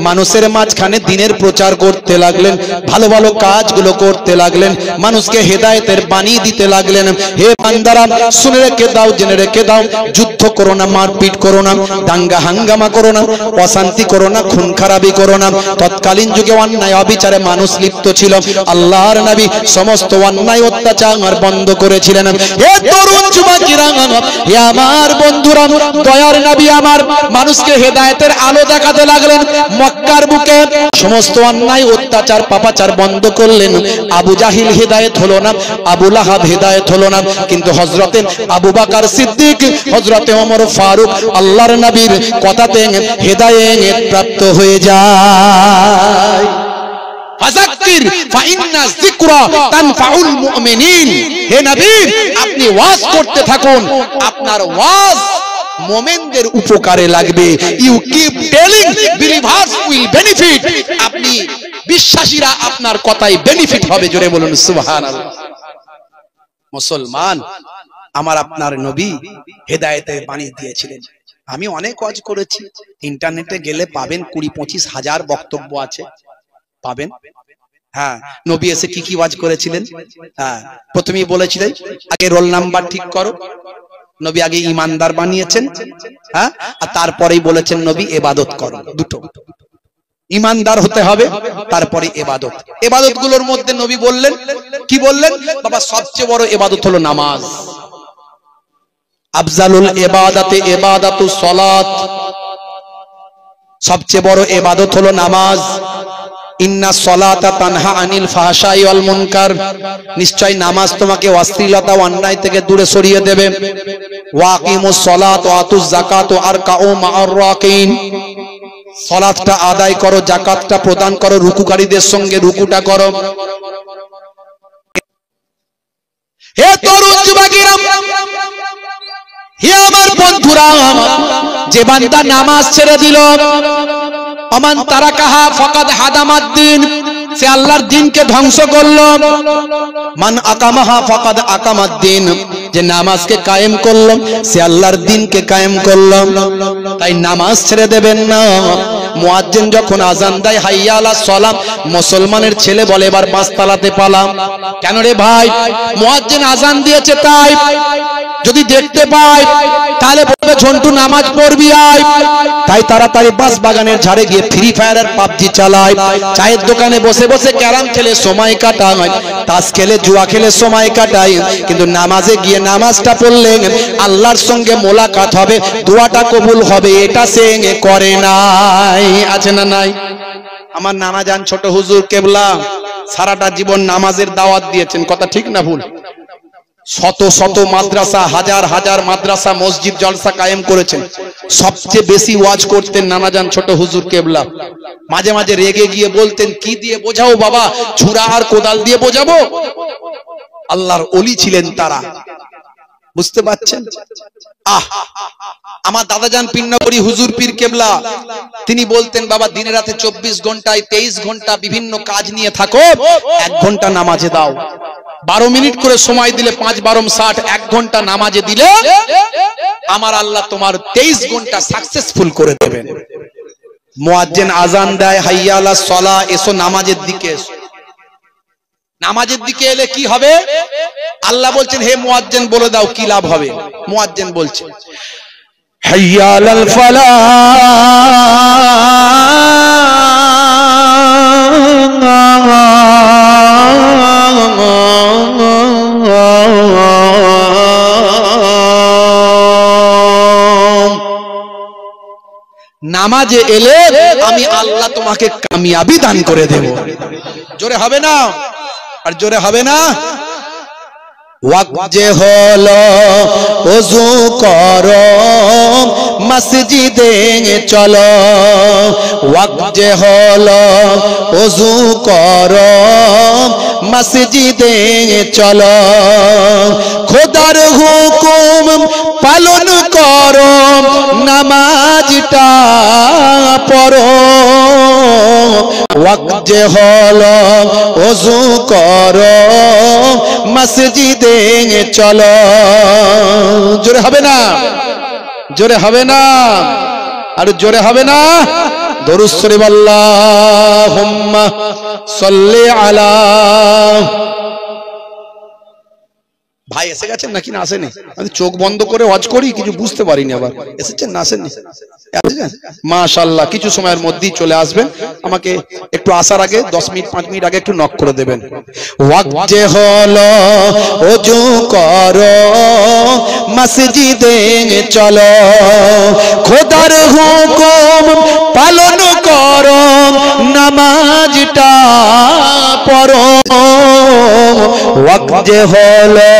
মানুষের মাঝখানে দিনের প্রচার করতে লাগলেন, ভালো ভালো কাজগুলো করতে লাগলেন, মানুষকে হেদায়েতের বাণী দিতে লাগলেন। হে বান্দারা শুনে রেখে দাও, জেনে রেখে দাও, যুদ্ধ করো না, মারপিট করো না, দাঙ্গা হাঙ্গামা করো না, অশান্তি করো না, খুন খারাপি করো না। তৎকালীন যুগে অন্যায় অবিচারে মানুষ লিপ্ত ছিল, আল্লাহর নবী সমস্ত অন্যায় অত্যাচার বন্ধ করেছিলেন। হে তরুণ যুবকেরা, হে আমার বন্ধুরা, দয়ার নবী আমার মানুষকে হেদায়েতের আলো দেখাতে লাগলেন। মক্কার বুকে সমস্ত অন্যায় অত্যাচার পাপাচার বন্ধ করলেন। আবু জাহিল হেদায়েত হলো না, আবু লাহাব হেদায়েত হলো না, কিন্তু হযরতে আবু বকর সিদ্দিক, হযরতে ওমর ফারুক আল্লাহর নবীর কথাতে হেদায়েত প্রাপ্ত হয়ে যায়। ফাযাক্কির ফাইন্না যিকরা তানফাউল মুমিনিন। হে নবী আপনি ওয়াজ করতে থাকুন, আপনার ওয়াজ মুমিনদের উপকারে লাগবে। You keep telling, believers will benefit. আপনি বিশ্বাসীরা আপনার কথাই বেনিফিট হবে। জোরে বলুন সুবহানাল্লাহ। মুসলমান, আমার আপনার নবী হেদায়েতের বাণী দিয়েছিলেন। আমি অনেক ওয়াজ করেছি, ইন্টারনেটে গেলে পাবেন 20-25 হাজার বক্তব্য আছে, পাবেন। হ্যাঁ, নবী এসে কি কি ওয়াজ করেছিলেন। হ্যাঁ, প্রথমেই বলেছিলেন আগে রোল নাম্বার ঠিক করো। নবী আগে ইমানদার বানিয়েছেন, হ্যাঁ, আর তারপরেই বলেছেন নবী ইবাদত করো। দুটো, ইমানদার হতে হবে, তারপরে ইবাদত। ইবাদত গুলোর মধ্যে নবী বললেন, কি বললেন বাবা, সবচেয়ে বড় ইবাদত হলো নামাজ। আফজালুল ইবাদাতে ইবাদাতুস সালাত, সবচেয়ে বড় ইবাদত হলো নামাজ। ইন্না সলাতা তানহা আনিল ফাহশাই ওয়াল মুনকার, নিশ্চয় নামাজ তোমাকে অশ্লীলতা ও অন্যায় থেকে দূরে সরিয়ে দেবে। ওয়াকিমুস সলাত ওয়া আতুজ যাকাত ওয়া আরকাউ মা'আর রাকিন, সালাতটা আদায় করো, যাকাতটা প্রদান করো, রুকুকারীদের সঙ্গে রুকুটা করো। হে তরুণ যুবকেরা, হে আমার বন্ধুরা, যে বান্দা নামাজ ছেড়ে দিল, আমান তারাকাহা ফাকাদ হাদামাদ্দিন, সে আল্লাহর দ্বীনকে ধ্বংস করলো। মান আকামাহা ফাকাদ আকামাদ্দিন, যে নামাজকে কায়েম করলো সে আল্লাহর দ্বীনকে কায়েম করলো। তাই নামাজ ছেড়ে দেবেন না। মুয়াজ্জিন যখন আযান দেয় হাইয়া আলাস সালাম, মুসলমানের ছেলে বলে এবার পাঁচতলাতে পালাম। কেন রে ভাই? মুয়াজ্জিন আযান দিয়েছে তাই। যদি দেখতে পায় তাহলে বলবে ঝন্টু নামাজ পড়বি আয়। তাই তাড়াতাড়ি বাস বাগানের ঝাড়ে গিয়ে ফ্রি ফায়ার আর পাবজি চালায়, চায়ের দোকানে বসে বসে ক্যারাম খেলে সময় কাটায়, তাস খেলে জুয়া খেলে সময় কাটায়। কিন্তু নামাজে গিয়ে নামাজটা পড়লে আল্লাহর সঙ্গে মোলাকাত হবে, দোয়াটা কবুল হবে, এটা সে করে নাই। আছে না নাই? আমার নানা জান ছোট হুজুর কেবলা সারাটা জীবন নামাজের দাওয়াত দিয়েছেন, কথা ঠিক না ভুল? শত শত মাদ্রাসা, হাজার হাজার মাদ্রাসা, মসজিদ, জলসা কায়েম করেছেন। সবচেয়ে বেশি ওয়াজ করতেন নানাজান ছোট হুজুর কেবলা। মাঝে মাঝে রেগে গিয়ে বলতেন, কি দিয়ে বোঝাও বাবা, ছুরা আর কোদাল দিয়ে বোঝাবো? আল্লাহর ওলি ছিলেন তারা, বুঝতে পারছেন? আমার দাদাজান পিন্নগরী হুজুর পীর কেবলা, তিনি বলতেন বাবা দিনে রাতে 24 ঘন্টায় 23 ঘন্টা বিভিন্ন কাজ নিয়ে থাকো, 1 ঘন্টা নামাজে দাও। 12 মিনিট করে সময় দিলে 5 12 60, 1 ঘন্টা নামাজে দিলে আমার আল্লাহ তোমার 23 ঘন্টা সাকসেসফুল করে দেবেন। মুয়াজ্জিন আজান দেয়, হাইয়া আলাস সালাহ, এসো নামাজের দিকে এসো। নামাজের দিকে এলে কি হবে? আল্লাহ বলছেন হে মুয়াজ্জিন বলে দাও কি লাভ হবে। মুয়াজ্জিন বলছে হাইয়া আলাল ফালাহ, নামাজে এলে আমি আল্লাহ তোমাকে কামিয়াবি দান করে দেব। জোরে হবে না? আর জোরে হবে না? ওয়াক্ত যে হলো ওযু করো মসজিদে চলো, ওয়াক্ত যে হলো ওযু করো মসজিদে চলো, খোদার হুকুম পালন করো নামাজটা পড়ো, ওয়াক্ত যে হলো ওযু করো মসজিদে চলো। জোরে হবে না? জোরে হবে না? আর জোরে হবে না? দরুদ শরীফ আল্লাহুম্মা সাল্লি আলা। ভাই এসে গেছেন নাকি না আসেনি? আমি চোখ বন্ধ করে ওয়াজ করি, কিছু বুঝতে পারিনি। আবার এসেছেন না আসেননি? মাশাআল্লাহ, কিছু সময়ের মধ্যেই চলে আসবেন। আমাকে একটু আসার আগে 10 মিনিট 5 মিনিট আগে একটু নক করে দেবেন। ওয়াক্ত যে হলো ওযু করো মসজিদে চলো, খোদার হুকুম পালন করো নামাজটা পড়ো, ওয়াক্ত যে হলো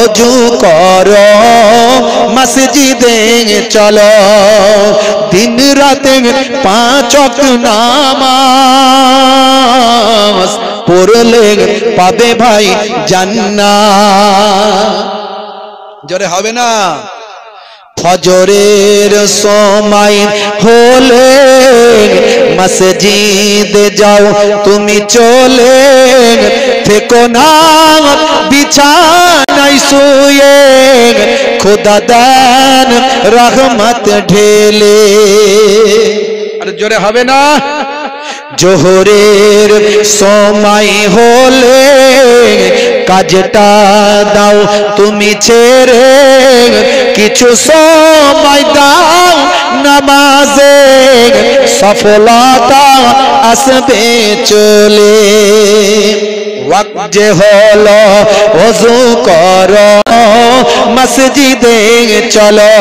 ওযু করো মসজিদে চলো, দিন রাতে 5 ওয়াক্ত নামাজ পড়লে পাবে ভাই জান্নাত। জোরে হবে না? ফজরের সময় হলে মসজিদে যাও তুমি চলে, থেকো না বিছানায় শুয়ে, খোদা দেন রহমত ঢেলে। আর জোরে হবে না? জোহরের সময় হলে কাজটা দাও তুমি ছেড়ে, কিছু সময় দাও নামাজে, সফলতা আসবে চলে। ওয়াক্ত যে হলো ওযু করো মসজিদে চলো,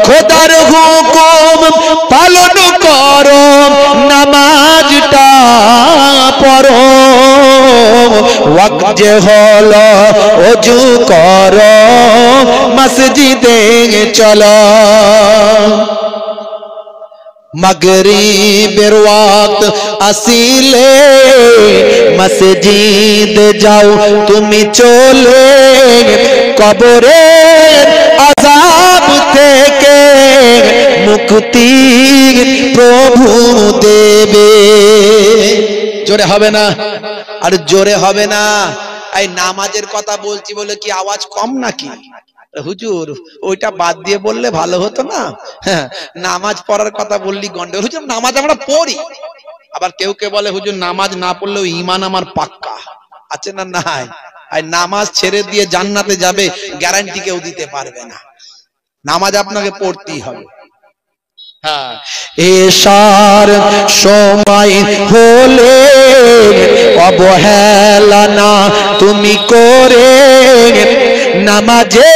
খোদার হুকুম পালন করো নামাজটা পড়ো, ওয়াক্ত যে হলো ওযু করো মসজিদে চলো। মাগরিবের ওয়াক্ত আসিলে মসজিদ যাও তুমি চলে, কবরের আযাব থেকে মুক্তি প্রভু দেবে। জোরে হবে না? আর জোরে হবে না? এই নামাজের কথা বলছি বলে কি আওয়াজ কম নাকি? হুজুর ওইটা বাদ দিয়ে বললে ভালো হতো না? নামাজ পড়ার কথা বললি গন্ডগোল। হুজুর নামাজ আমরা পড়ি, আবার কেউ কেউ বলে হুজুর নামাজ না পড়লেও ঈমান আমার পাক্কা আছে না নাই? আর নামাজ ছেড়ে দিয়ে জান্নাতে যাবে গ্যারান্টি কেউ দিতে পারবে না। নামাজ আপনাকে পড়তেই হবে। এশার সময় হলে অবহেলা না তুমি করে, নামাজে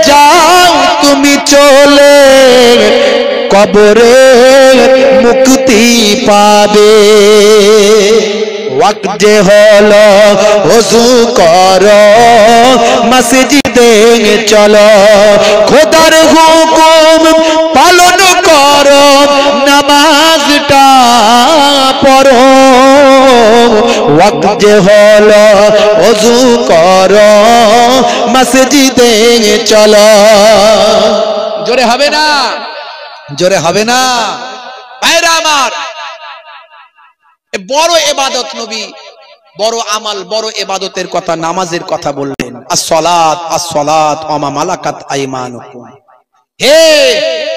যাও তুমি চলে, কবরে মুক্তি পাবে। ওয়াক্ত যে হলো ওযু করো মসজিদে চলো, খোদার হুকুম পালন করো নামাজটা পড়ো, ওয়াক্ত যে হলো ওযু করো মসজিদে চলো। জোরে হবে না? জোরে হবে না? ভাইরা আমার, বড় ইবাদত নবী বড় আমাল বড় ইবাদতের কথা নামাজের কথা বললেন। আস-সালাত আস-সালাত ওয়া মা মালাকাত আইমানুকুম। হে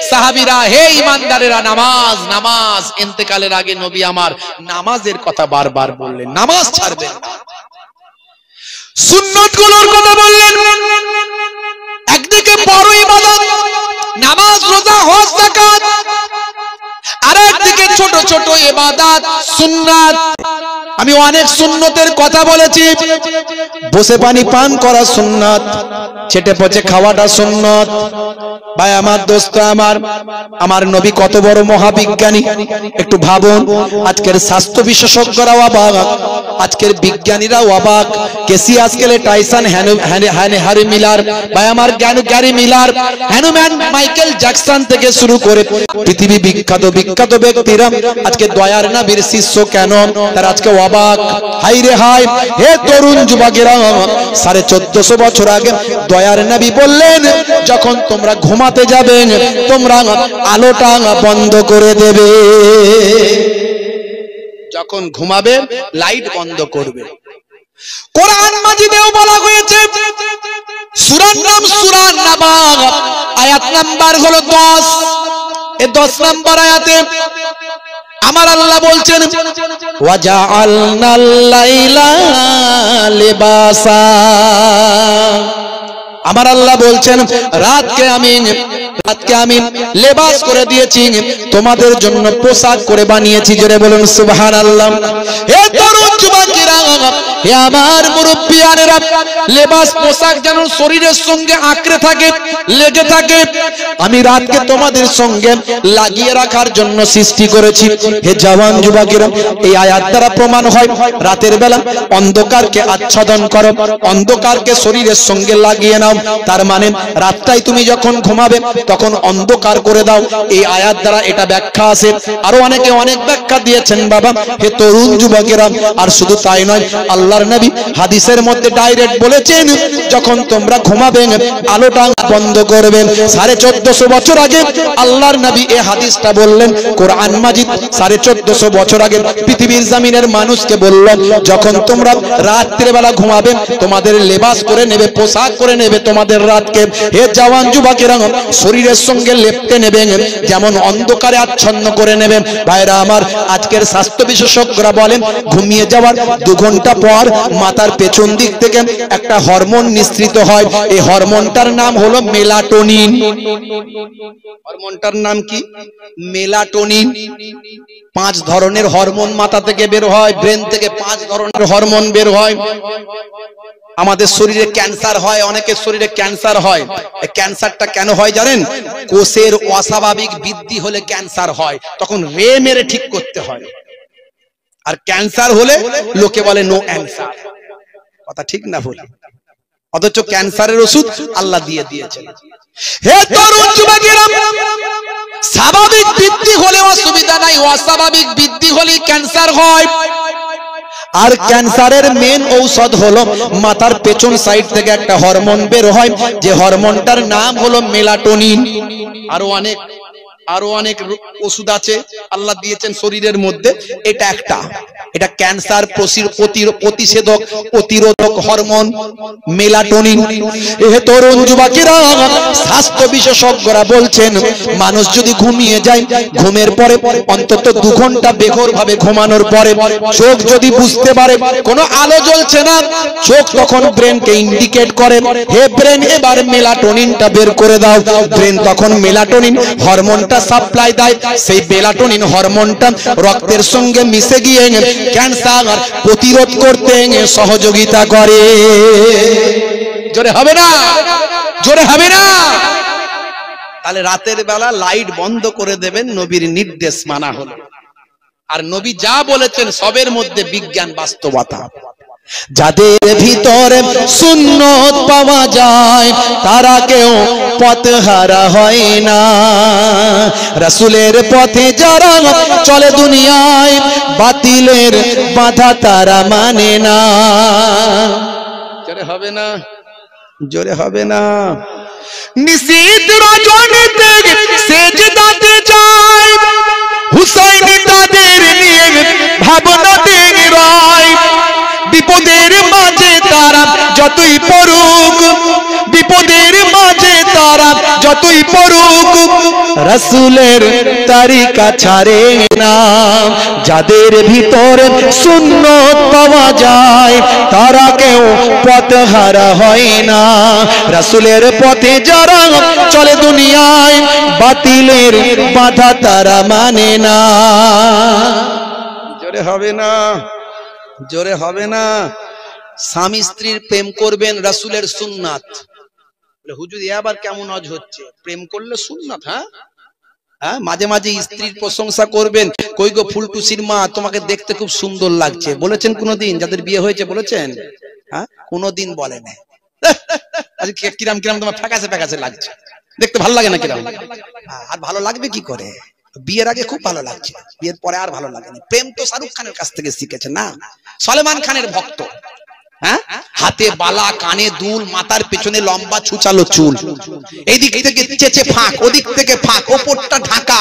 সাহাবীরা, হে ঈমানদারেরা, নামাজ নামাজ। ইন্তেকালের আগে নবী আমার নামাজের কথা বারবার বললেন, নামাজ ছাড়বেন না। সুন্নতগুলোর কথা বললেন। একদিকে বড় ইবাদত নামাজ, রোজা, হজ, যাকাত, আর একদিকে ছোট ছোট ইবাদত সুন্নাত। আমি অনেক সুন্নতের কথা বলেছি। বসে পানি পান করা সুন্নাত, চেটে পচে খাওয়াটা সুন্নাত। ভাই আমার, দোস্ত আমার, আমার নবী কত বড় মহাবিজ্ঞানী একটু ভাবুন। আজকের স্বাস্থ্য বিশেষজ্ঞরাও অবাক, আজকের বিজ্ঞানীরাও অবাক। কেসি আজকেল, টাইসন, হ্যারি মিলার, ভাই আমার Gary Miller, Hanuman, Michael Jackson থেকে শুরু করে পৃথিবী বিখ্যাত বিখ্যাত ব্যক্তিরা আজকে দয়ার নবীর শিষ্য কেন, তারা আজকে অবাক। হাই রে হাই, হে তরুণ যুবকেরা, 1450 বছর আগে দয়ার নবী বললেন, যখন তোমরা ঘুমাতে যাবে তোমরা আলোটা বন্ধ করে দেবে। যখন ঘুমাবে লাইট বন্ধ করবে। কোরআন মাজিদেও বলা হয়েছে, সূরার নাম সূরা নাবা, আয়াত নাম্বার হলো 10। এই 10 নম্বর আয়াতে আমার আল্লাহ বলছেন, ওয়াজআলনাল লাইলা লিবাসা। আমার আল্লাহ বলছেন, রাতকে আমি লেবাস করে দিয়েছি, তোমাদের জন্য পোশাক করে বানিয়েছি। জোরে বলুন সুবহানাল্লাহ। হে তরুণ যুবকেরা, হে আমার মুরব্বিয়ানেরা, লেবাস পোশাক যেন শরীরের সঙ্গে আঁকড়ে থাকে, লেগে থাকে, আমি রাতকে তোমাদের সঙ্গে লাগিয়ে রাখার জন্য সৃষ্টি করেছি। হে জওয়ান যুবকেরা, এই আয়াত দ্বারা প্রমাণ হয় রাতের বেলা অন্ধকারকে আচ্ছাদন করো, অন্ধকারকে শরীরের সঙ্গে লাগিয়ে নাও। তার মানে রাতটাই তুমি যখন ঘুমাবে তখন অন্ধকার করে দাও। এই আয়াত দ্বারা এটা ব্যাখ্যা আছে। আরো অনেকে অনেক ব্যাখ্যা দিয়েছেন বাবা। হে তরুণ যুবকেরা, আর শুধু তাই নয়, আল্লাহর নবী হাদিসের মধ্যে ডাইরেক্ট বলেছেন, যখন তোমরা ঘুমাবে আলোটা বন্ধ করবেন। 1450 বছর আগে আল্লাহর নবী এই হাদিসটা বললেন। কোরআন মাজিদ 1450 বছর আগে পৃথিবীর জমিনের মানুষকে বললেন, যখন তোমরা রাত্রে বেলা ঘুমাবে তোমাদের লেবাস করে নেবে, পোশাক করে নেবে তোমাদের রাতকে। হে জওয়ান যুবকেরা, শরীরের সঙ্গে লেপটে নেবেন, যেমন অন্ধকারে আচ্ছন্ন করে নেবেন। ভাইরা আমার, আজকের স্বাস্থ্য বিশেষজ্ঞরা বলেন, ঘুমিয়ে যাওয়ার 2 ঘন্টা পর মাথার পেছন দিক থেকে একটা হরমোন নিঃসৃত হয়। এই হরমোনটার নাম হলো মেলাটোনিন। হরমোনটার নাম কি? মেলাটোনিন। 5 ধরনের হরমোন মাথা থেকে বের হয়, ব্রেন থেকে 5 ধরনের হরমোন বের হয়। আমাদের শরীরে ক্যান্সার হয়, অনেকের শরীরে ক্যান্সার হয়। এই ক্যান্সারটা কেন হয় জানেন? কোষের অস্বাভাবিক বৃদ্ধি হলে ক্যান্সার হয়, তখন রে মেরে ঠিক করতে হয়। আর ক্যান্সার হলে লোকে বলে নো অ্যানসার। কথা ঠিক না ভুল? অথচ ক্যান্সারের ওষুধ আল্লাহ দিয়ে দিয়েছেন। হে তরুণ যুবকেরা, স্বাভাবিক বৃদ্ধি হলে অসুবিধা নাই, অস্বাভাবিক বৃদ্ধি হলে ক্যান্সার হয়। আর ক্যান্সারের মেন ঔষধ হলো মাথার পেছন সাইড থেকে একটা হরমোন বের হয়, যে হরমোনটার নাম হলো মেলাটোনিন। আরো অনেক ওষুধ আছে আল্লাহ দিয়েছেন শরীরের মধ্যে। এটা একটা, এটা ক্যান্সার প্রতিষেধক প্রতিরোধক হরমোন মেলাটোনিন। হে তরুণ যুবকেরা, স্বাস্থ্য বিশেষজ্ঞরা বলছেন, মানুষ যদি ঘুমিয়ে যায়, ঘুমের পরে অন্তত 2 ঘন্টা বেঘোর ভাবে ঘুমানোর পরে চোখ যদি বুঝতে পারে কোনো আলো জ্বলছে না, চোখ তখন ব্রেনকে ইন্ডিকেট করে, হে ব্রেন এবার মেলাটোনিনটা বের করে দাও। ব্রেন তখন মেলাটোনিন হরমোনটা সাপ্লাই দেয়। সেই মেলাটোনিন হরমোনটা রক্তের সঙ্গে মিশে গিয়ে ক্যান্সার প্রতিরোধ করতে সহযোগিতা করে। জোরে হবে না? জোরে হবে না? তাহলে রাতের বেলা লাইট বন্ধ করে দেবেন, নবীর নির্দেশ মানা হলো। আর নবী যা বলেছেন সবের মধ্যে বিজ্ঞান বাস্তবতা। যাদের ভিতরে সুন্নত পাওয়া যায় তারা কেউ পথহারা হয় না। রাসূলের পথে যারা চলে দুনিয়ায়, বাতিলের বাধা তারা মানে না। জোরে হবে না? জোরে হবে না? নিশীথ রজনীতে সেজদাতে যায়, হুসাইন তাদের নিয়ে ভাবনাতে রয়। বিপদের মাঝে তারা যতই পড়ুক, বিপদের মাঝে তারা যতই পড়ুক রাসূলের তরিকা ছাড়ে না। যাদের ভিতরে সুন্নত পাওয়া যায় তারা কেউ পথহারা হয় না। রাসূলের পথে যারা চলে দুনিয়ায় বাতিলের বাধা তারা মানে না। জোরে হবে না, জোরে হবে না। স্বামী স্ত্রীর প্রেম করবেন রাসূলের সুন্নাত। হুজুর আবার কেমন আজ হচ্ছে, প্রেম করলে সুন্নাত? হ্যাঁ, মাঝে মাঝে স্ত্রীর প্রশংসা করবেন। কই গো ফুলটুসির মা, তোমাকে দেখতে খুব সুন্দর লাগছে, বলেছেন কোনোদিন? যাদের বিয়ে হয়েছে বলেছেন? হ্যাঁ, কোনোদিন বলে না। কিরাম কিরাম তোমার ফ্যাকাসে ফ্যাকাসে লাগছে, দেখতে ভালো লাগে না কিরাম? আর ভালো লাগবে কি করে? বিয়ের আগে খুব ভালো লাগছে, বিয়ের পরে আর ভালো লাগে না। প্রেম তো শাহরুখ খানের কাছ থেকে শিখেছে না, সলমান খানের ভক্ত। হ্যাঁ, হাতে বালা, কানে দুল, মাথার পেছনে লম্বা ছুচালো চুল, এইদিক থেকে চেচে ফাঁক, ওদিক থেকে ফাঁক, ওপরটা ঢাকা,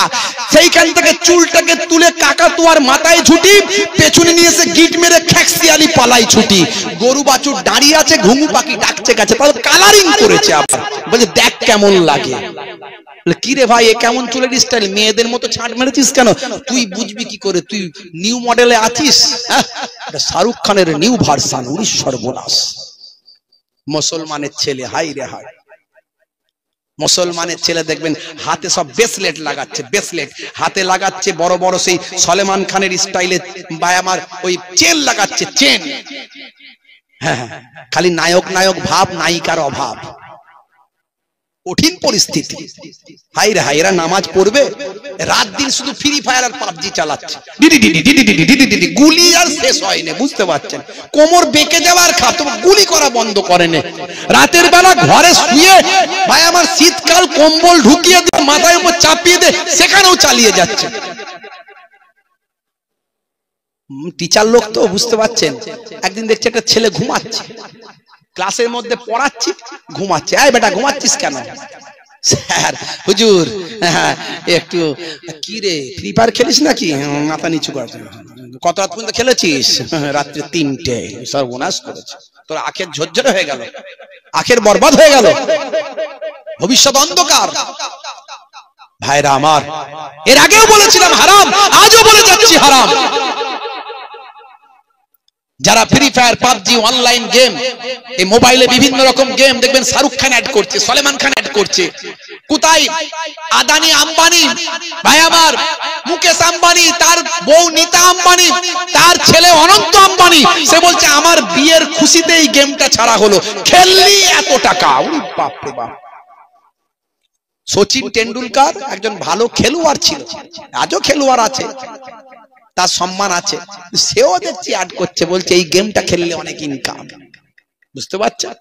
সেইখান থেকে চুলটাকে তুলে কাকাতুয়ার মাথায় ঝুটি, পেছনে নিয়ে এসে গিট মেরে খ্যাক্সিয়ালি পালাই ছুটি। গরু বাছুর দাঁড়িয়ে আছে, ঘুঘু পাখি ডাকছে কাছে, তাহলে কালারিং করেছে আবার, বলছে দেখ কেমন লাগে। কি রে ভাই, এ কেমন চুলের স্টাইল? মেয়েদের মতো ছাঁট মেরেছিস কেন? তুই বুঝবি কি করে, তুই নিউ মডেলে আছিস? শাহরুখ খানের নিউ ভার্সন। উড়িষ্যার সর্বনাশ। মুসলমানের ছেলে, হাই রে হাই, মুসলমানের ছেলে দেখবেন হাতে সব ব্রেসলেট লাগাচ্ছে, ব্রেসলেট হাতে লাগাচ্ছে, বড় বড় সেই সলমান খানের স্টাইলে আমার ওই চেন লাগাচ্ছে, চেন। হ্যাঁ, খালি নায়ক নায়ক ভাব, নায়িকার অভাব। কঠিন পরিস্থিতি। হাই রে হাই, এরা নামাজ পড়বে, রাত দিন শুধু ফ্রি ফায়ার আর পাবজি চালাচ্ছে, গুলি আর শেষ হয়নি। বুঝতে পারছেন? কোমর বেঁকে যাওয়ার খাপ, তো গুলি করা বন্ধ করেনি। রাতের বেলা ঘরে শুয়ে ভাই আমার শীতকাল কম্বল ঢুকিয়ে দিয়ে মাথায় উপর চাপিয়ে দিয়ে সেখানেও চালিয়ে যাচ্ছে। টিচার লোক তো, বুঝতে পারছেন? একদিন দেখছে একটা ছেলে ঘুমাচ্ছে, ক্লাসের মধ্যে পড়াচ্ছি, ঘুমাচ্ছে। এই বেটা ঘুমাচ্ছিস কেন? স্যার হুজুর একটু, কি রে ফ্রি ফায়ার খেলিস নাকি? মাথা নিচু কর। কত রাত পর্যন্ত খেলেছিস? রাত্রে 3টে। সর্বনাশ করেছে, তোর আখের ঝরঝরে হয়ে গেল, আখের বরবাদ হয়ে গেল, ভবিষ্যৎ অন্ধকার। ভাইরা আমার, এর আগেও বলেছিলাম হারাম, আজও বলে যাচ্ছি হারাম। যারা free fire, PUBG, online game, এই মোবাইলে বিভিন্ন রকম গেম দেখবেন শাহরুখ খান অ্যাড করছে, সলমান খান অ্যাড করছে। কোথায় আদানি আম্বানি, ভাই আমার মুকেশ আম্বানি, তার বউ নীতা আম্বানি, তার ছেলে অনন্ত আম্বানি, সে বলছে আমার বিয়ের খুশিতে এই গেমটা ছাড়া হলো, খেললি এত টাকা। বাপ রে বাপ। সচিন টেন্ডুলকার একজন ভালো খেলোয়াড় ছিল, আজও খেলোয়াড় আছে, তার সম্মান আছে, সেও দেখছি অ্যাড করছে, বলছে এই গেমটা খেললে অনেক ইনকাম। বুঝতে পারছেন?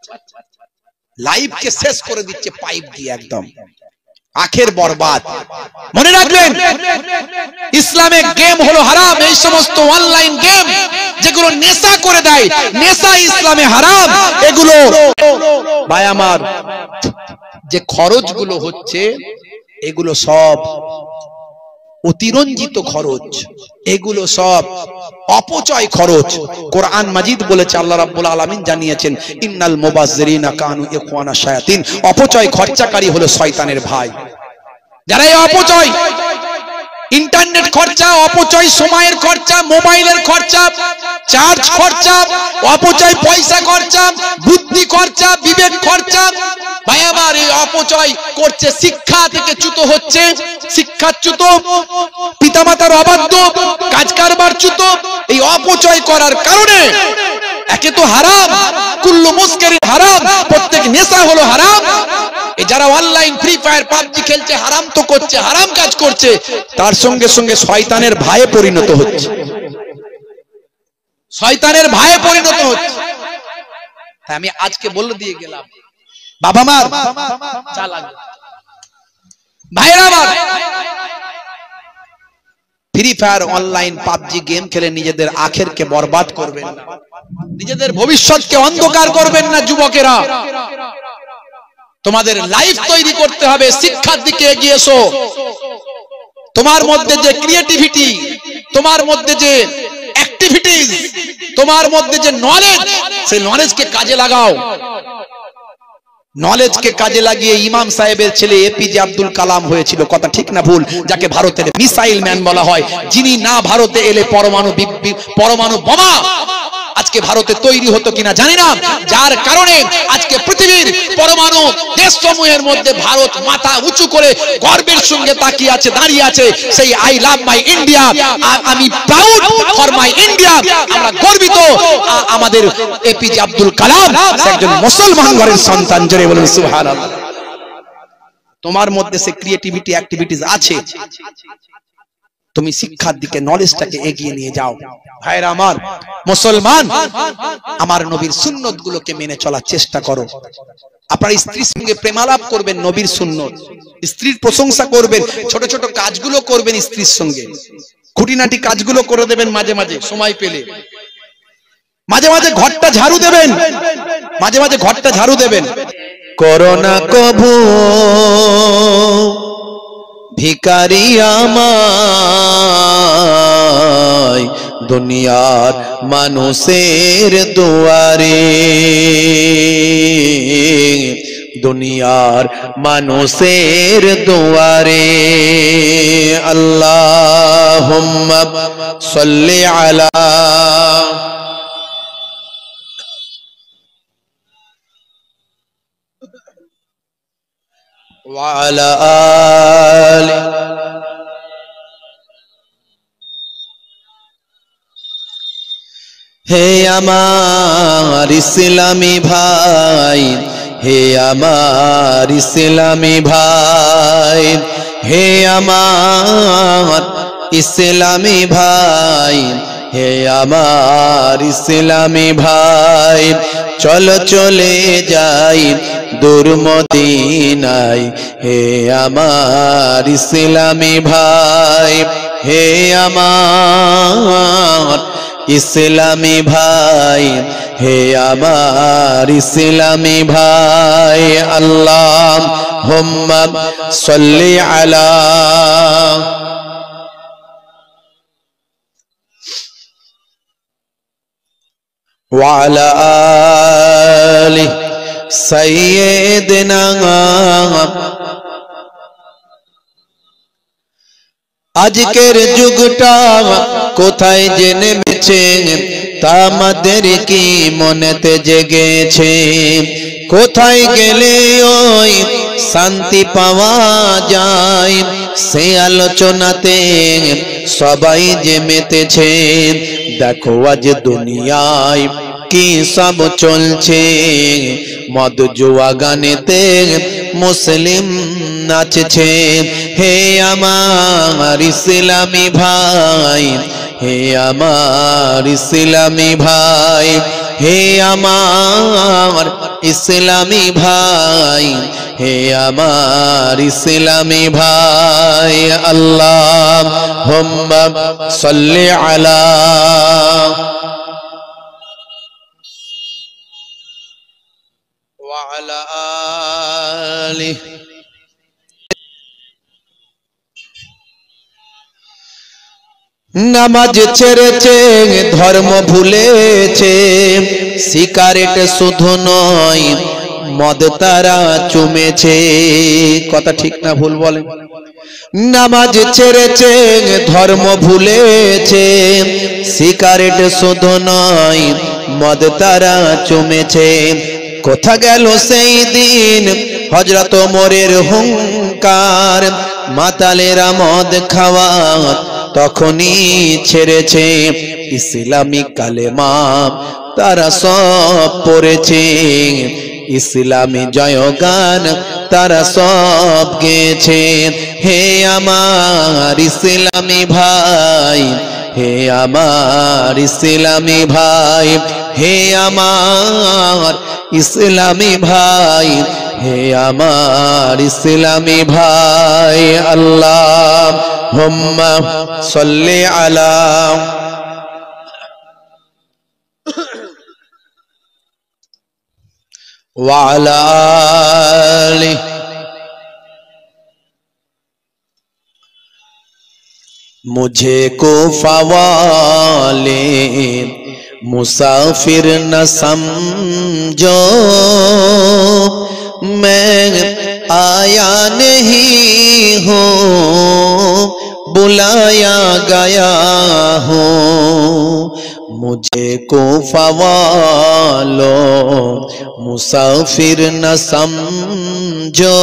লাইফকে শেষ করে দিচ্ছে পাইপ দিয়ে, একদম আখের বরবাদ। মনে রাখবেন, ইসলামে গেম হলো হারাম। এই সমস্ত অনলাইন গেম যেগুলো নেশা করে দেয়, নেশা ইসলামে হারাম। এগুলো ভাই আমার যে খরচগুলো হচ্ছে, এগুলো সব অতিরঞ্জিত খরচ, এগুলো সব অপচয় খরচ। কোরআন মাজিদ বলেছে, আল্লাহ রাব্বুল আলামিন জানিয়েছেন, ইন্নাল মুবাজ্জিরিনা কানু ইখওয়ানা শায়াতিন। অপচয় খরচাকারী হলো শয়তানের ভাই। যারা এই অপচয়, ইন্টারনেট খরচা, অপচয় সময়ের খরচা, মোবাইলের খরচা, চার্জ খরচা, অপচয় পয়সা খরচা, বুদ্ধি খরচা, বিবেক খরচা, ভাই আমার এই অপচয় করছে, শিক্ষা থেকে চ্যুত হচ্ছে, শিক্ষাচ্যুত, পিতামাতার অবাধ্য, কাজ কারবার চ্যুত। এই অপচয় করার কারণে একে তো হারাম, কুল্লু মুস্কিরিন হারাম, প্রত্যেক নেশা হলো হারাম। এই যারা অনলাইন ফ্রি ফায়ার, পাবজি খেলছে, হারাম তো করছে, হারাম কাজ করছে, তার সঙ্গে সঙ্গে শয়তানের ভাইয়ে পরিণত হচ্ছে, শয়তানের ভাইয়ে পরিণত হচ্ছে। আমি আজকে বলে দিয়ে গেলাম, বাবা মার চালাক ভাইরা আমার, free fire, online PUBG game খেলে নিজেদের আখেরকে বরবাদ করবেন না, নিজেদের ভবিষ্যৎকে অন্ধকার করবেন না। যুবকেরা, তোমাদের লাইফ তৈরি করতে হবে, শিক্ষার দিকে এগিয়ে এসো। তোমার মধ্যে যে ক্রিয়েটিভিটি, তোমার মধ্যে যে অ্যাক্টিভিটিস, তোমার মধ্যে যে নলেজ, সেই নলেজকে কাজে লাগাও। নলেজ কে কাজে লাগিয়ে ইমাম সাহেবের ছেলে এপিজে আব্দুল কালাম হয়েছিল, কথা ঠিক না ভুল? যাকে ভারতের মিসাইল ম্যান বলা হয়, যিনি না ভারতে এলে পরমাণু বোমা আজকে ভারতে তৈরি হতো কিনা জানি না, যার কারণে আজকে পৃথিবীর পরমাণু দেশসমূহের মধ্যে ভারত মাথা উঁচু করে গর্বের সঙ্গে তাকিয়ে আছে, দাঁড়িয়ে আছে। সেই আই লাভ মাই ইন্ডিয়া, আমি প্রাউড ফর মাই ইন্ডিয়া, আমরা গর্বিত আমাদের এপিজে আব্দুল কালাম একজন মুসলমান ঘরের সন্তান। জোরে বলুন সুবহানাল্লাহ। তোমার মধ্যে সে ক্রিয়েটিভিটি অ্যাক্টিভিটিস আছে, তুমি শিক্ষার দিকে নলেজটাকে এগিয়ে নিয়ে যাও। ভাইরা আমার, মুসলমান আমার নবীর সুন্নত গুলোকে মেনে চলার চেষ্টা করো। আপনার স্ত্রীর সঙ্গে প্রেমালাপ করবেন নবীর সুন্নত, স্ত্রীর প্রশংসা করবেন, ছোট ছোট কাজগুলো করবেন স্ত্রীর সঙ্গে, খুঁটিনাটি কাজগুলো করে দেবেন মাঝে মাঝে সময় পেলে, মাঝে মাঝে ঘরটা ঝাড়ু দেবেন, মাঝে মাঝে ঘরটা ঝাড়ু দেবেন। করোনা কভু ভিখারি আমায় দুনিয়ার মানুষের দুয়ারে, দুনিয়ার মানুষের দুয়ারে। আল্লাহুম্মা সাল্লি আলা ওয়া আলা আলি। হে আমার ইসলামী ভাই, হে আমার ইসলামী ভাই, হে আমার ইসলামী ভাই, হে আমার ইসলামী ভাই, চলো চলে যাই দূর মদিনায়। হে আমার ইসলামী ভাই, হে আমার ইসলামী ভাই, হে আমার ইসলামী ভাই। আল্লাহুম্মা সাল্লি আলা ওয়া আলা আলি সাইয়্যিদিনা। আজকের যুগটা কোথায় যে নেমেছে তা আমাদের কি মনেতে জেগেছে? কোথায় গেলে ওই শান্তি পাওয়া যায়, সে আলোচনাতে সবাই যে মেতেছে। দেখো আজ দুনিয়ায় কি সব চলছে, মদ জুয়া গানেতে মুসলিম নাচছে। হে আমার ইসলামী ভাই, হে আমার ইসলামী ভাই, হে আমার ইসলামী ভাই, হে আমার ইসলামী ভাই। আল্লাহুম্মা সাল্লি আলা ওয়া আলা আলি। নামাজ ছেড়েছে, ধর্ম ভুলেছে, সিগারেট শুধু নয় মদ তারা চুমেছে। কথা ঠিক না ভুল বলেন? নামাজ ছেড়েছে, ধর্ম ভুলেছে, সিগারেট শুধু নয় মদ তারা চুমেছে। কোথা গেল সেই দিন হযরত ওমরের হুঙ্কার, মাতালেরা মদ খাওয়া তখনই ছেড়েছে। ইসলামী কালেমা তারা সব পড়েছে, ইসলামী জয়গান তারা সব গেয়েছে। হে আমার ইসলামী ভাই, হে আমার ইসলামী ভাই, হে আমার ইসলামী ভাই, হে আমার ইসলামী ভাই। আল্লাহুম্মা সাল্লি আলা ওয়া আলা আলি। मुझे कोफा वाले मुसाफिर न समझो, मैं आया नहीं हूँ बुलाया गया हूँ मुझे कोफा वालों मुसाफिर न समझो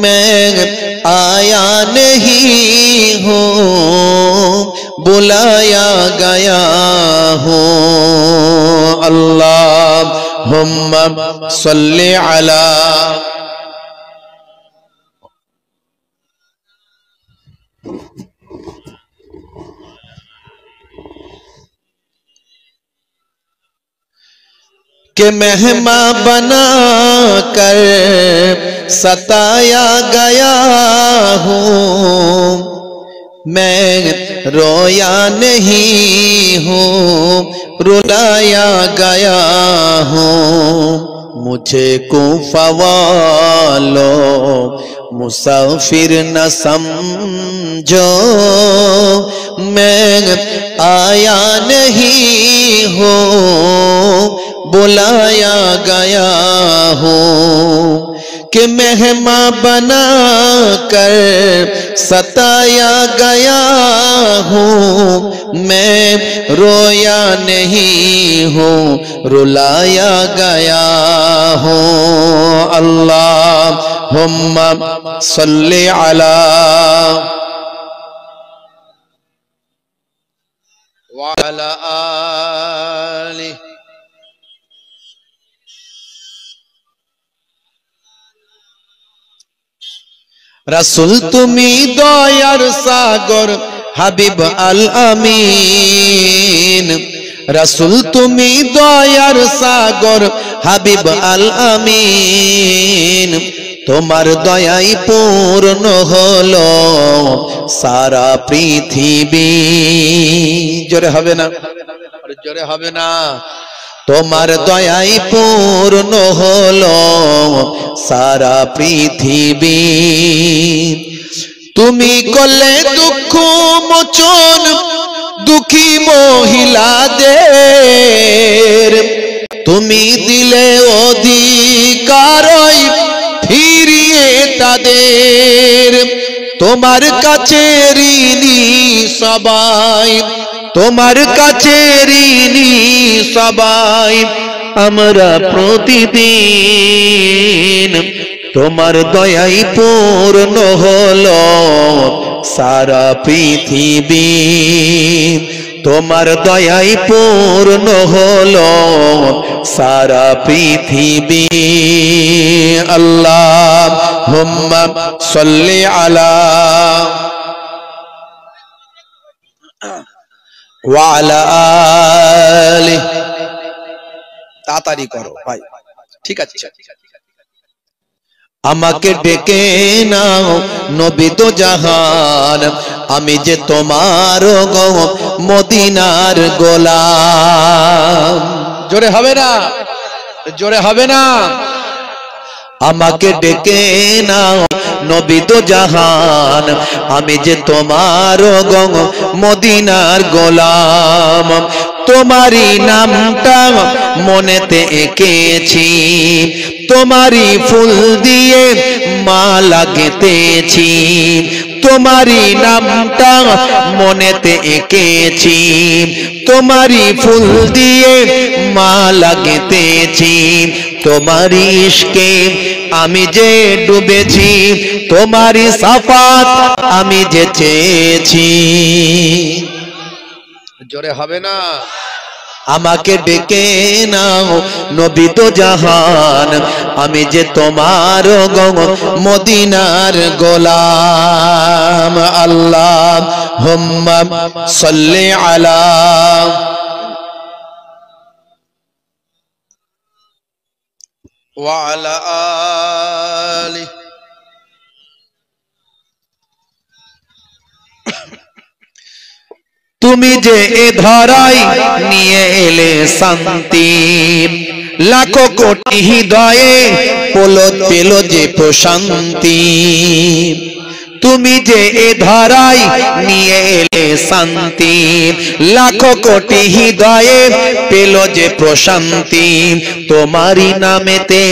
मैं आया नहीं हूँ बुलाया गया हूँ अल्लाहुम्मा सल्ली अला के मेहमा बना कर सताया गया हूँ मैं रोया नहीं हूँ रुलाया गया हूँ मुझे कोफा वालों मुसाफिर न समझो मैं आया नहीं हूँ बुलाया गया हूँ कि मेहमा बना कर सताया गया हूँ मैं रोया नहीं हूँ रुलाया गया हूँ अल्लाहुम्मा सल्ली अला व अला आलि रसूल तुमी दयार सागर हबीब अल अमीन रसूल तुमी दयार सागर हबीब अल अमीन তোমার দয়াই পূর্ণ হলো সারা পৃথিবী জোরে হবে না জোরে হবে না তোমার দয়াই পূর্ণ হলো সারা পৃথিবী তুমি করলে দুঃখ মোচন দুঃখী মহিলাদের তুমি দিলে অধিকার ফিরিয়ে তাদের তোমার কাছে ঋণী সবাই তোমার কাছে ঋণী সবাই আমরা প্রতিদিন তোমার দয়াই পূর্ণ হলো সারা পৃথিবী তোমার দয়াই পূর্ণ হলো সারা পৃথিবী আল্লাহুম্মা সাল্লি আলা ওয়া আলা আলি তাড়াতাড়ি করো ভাই ঠিক আছে আমাকে ডেকে নাও নবী তো জাহান আমি যে তোমার গো মদিনার গোলাম জোরে হবে না জোরে হবে না আমাকে ডেকে নাও নবী তো জাহান আমি যে তোমার গো মদিনার গোলাম তোমারই নামটা মনেতে এঁকেছি তোমারই ফুল দিয়ে মালা গেঁথেছি তোমারই নামটা মনেতে এঁকেছি তোমারই ফুল দিয়ে মালা গেঁথেছি তোমারই ইশকে আমি যে ডুবেছি তোমারই সাফাত আমি যে চেয়েছি জোরে হবে না আমাকে ডেকে নাও নবী তো জাহান আমি যে তোমার গো মদিনার গোলাম আল্লাহুম্মা সাল্লি আলা ওয়া আলা আলি তুমি যে এ ধরাই নিয়ে এলে শান্তি লাখো কোটি হৃদয়ে পেল যে প্রশান্তি তুমি যে এ ধরাই নিয়ে এলে শান্তি, লাখো কোটি হৃদয়ে পেল যে প্রশান্তি। তোমারই নামেতে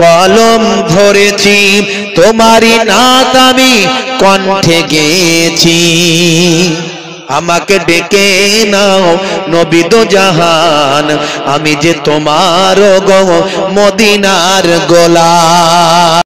কলম ধরেছি, তোমারই নাত আমি কণ্ঠে গেয়েছি। আমাকে ডেকে নাও নবী দো জাহান, আমি যে তোমার গো মদিনার গোলাম।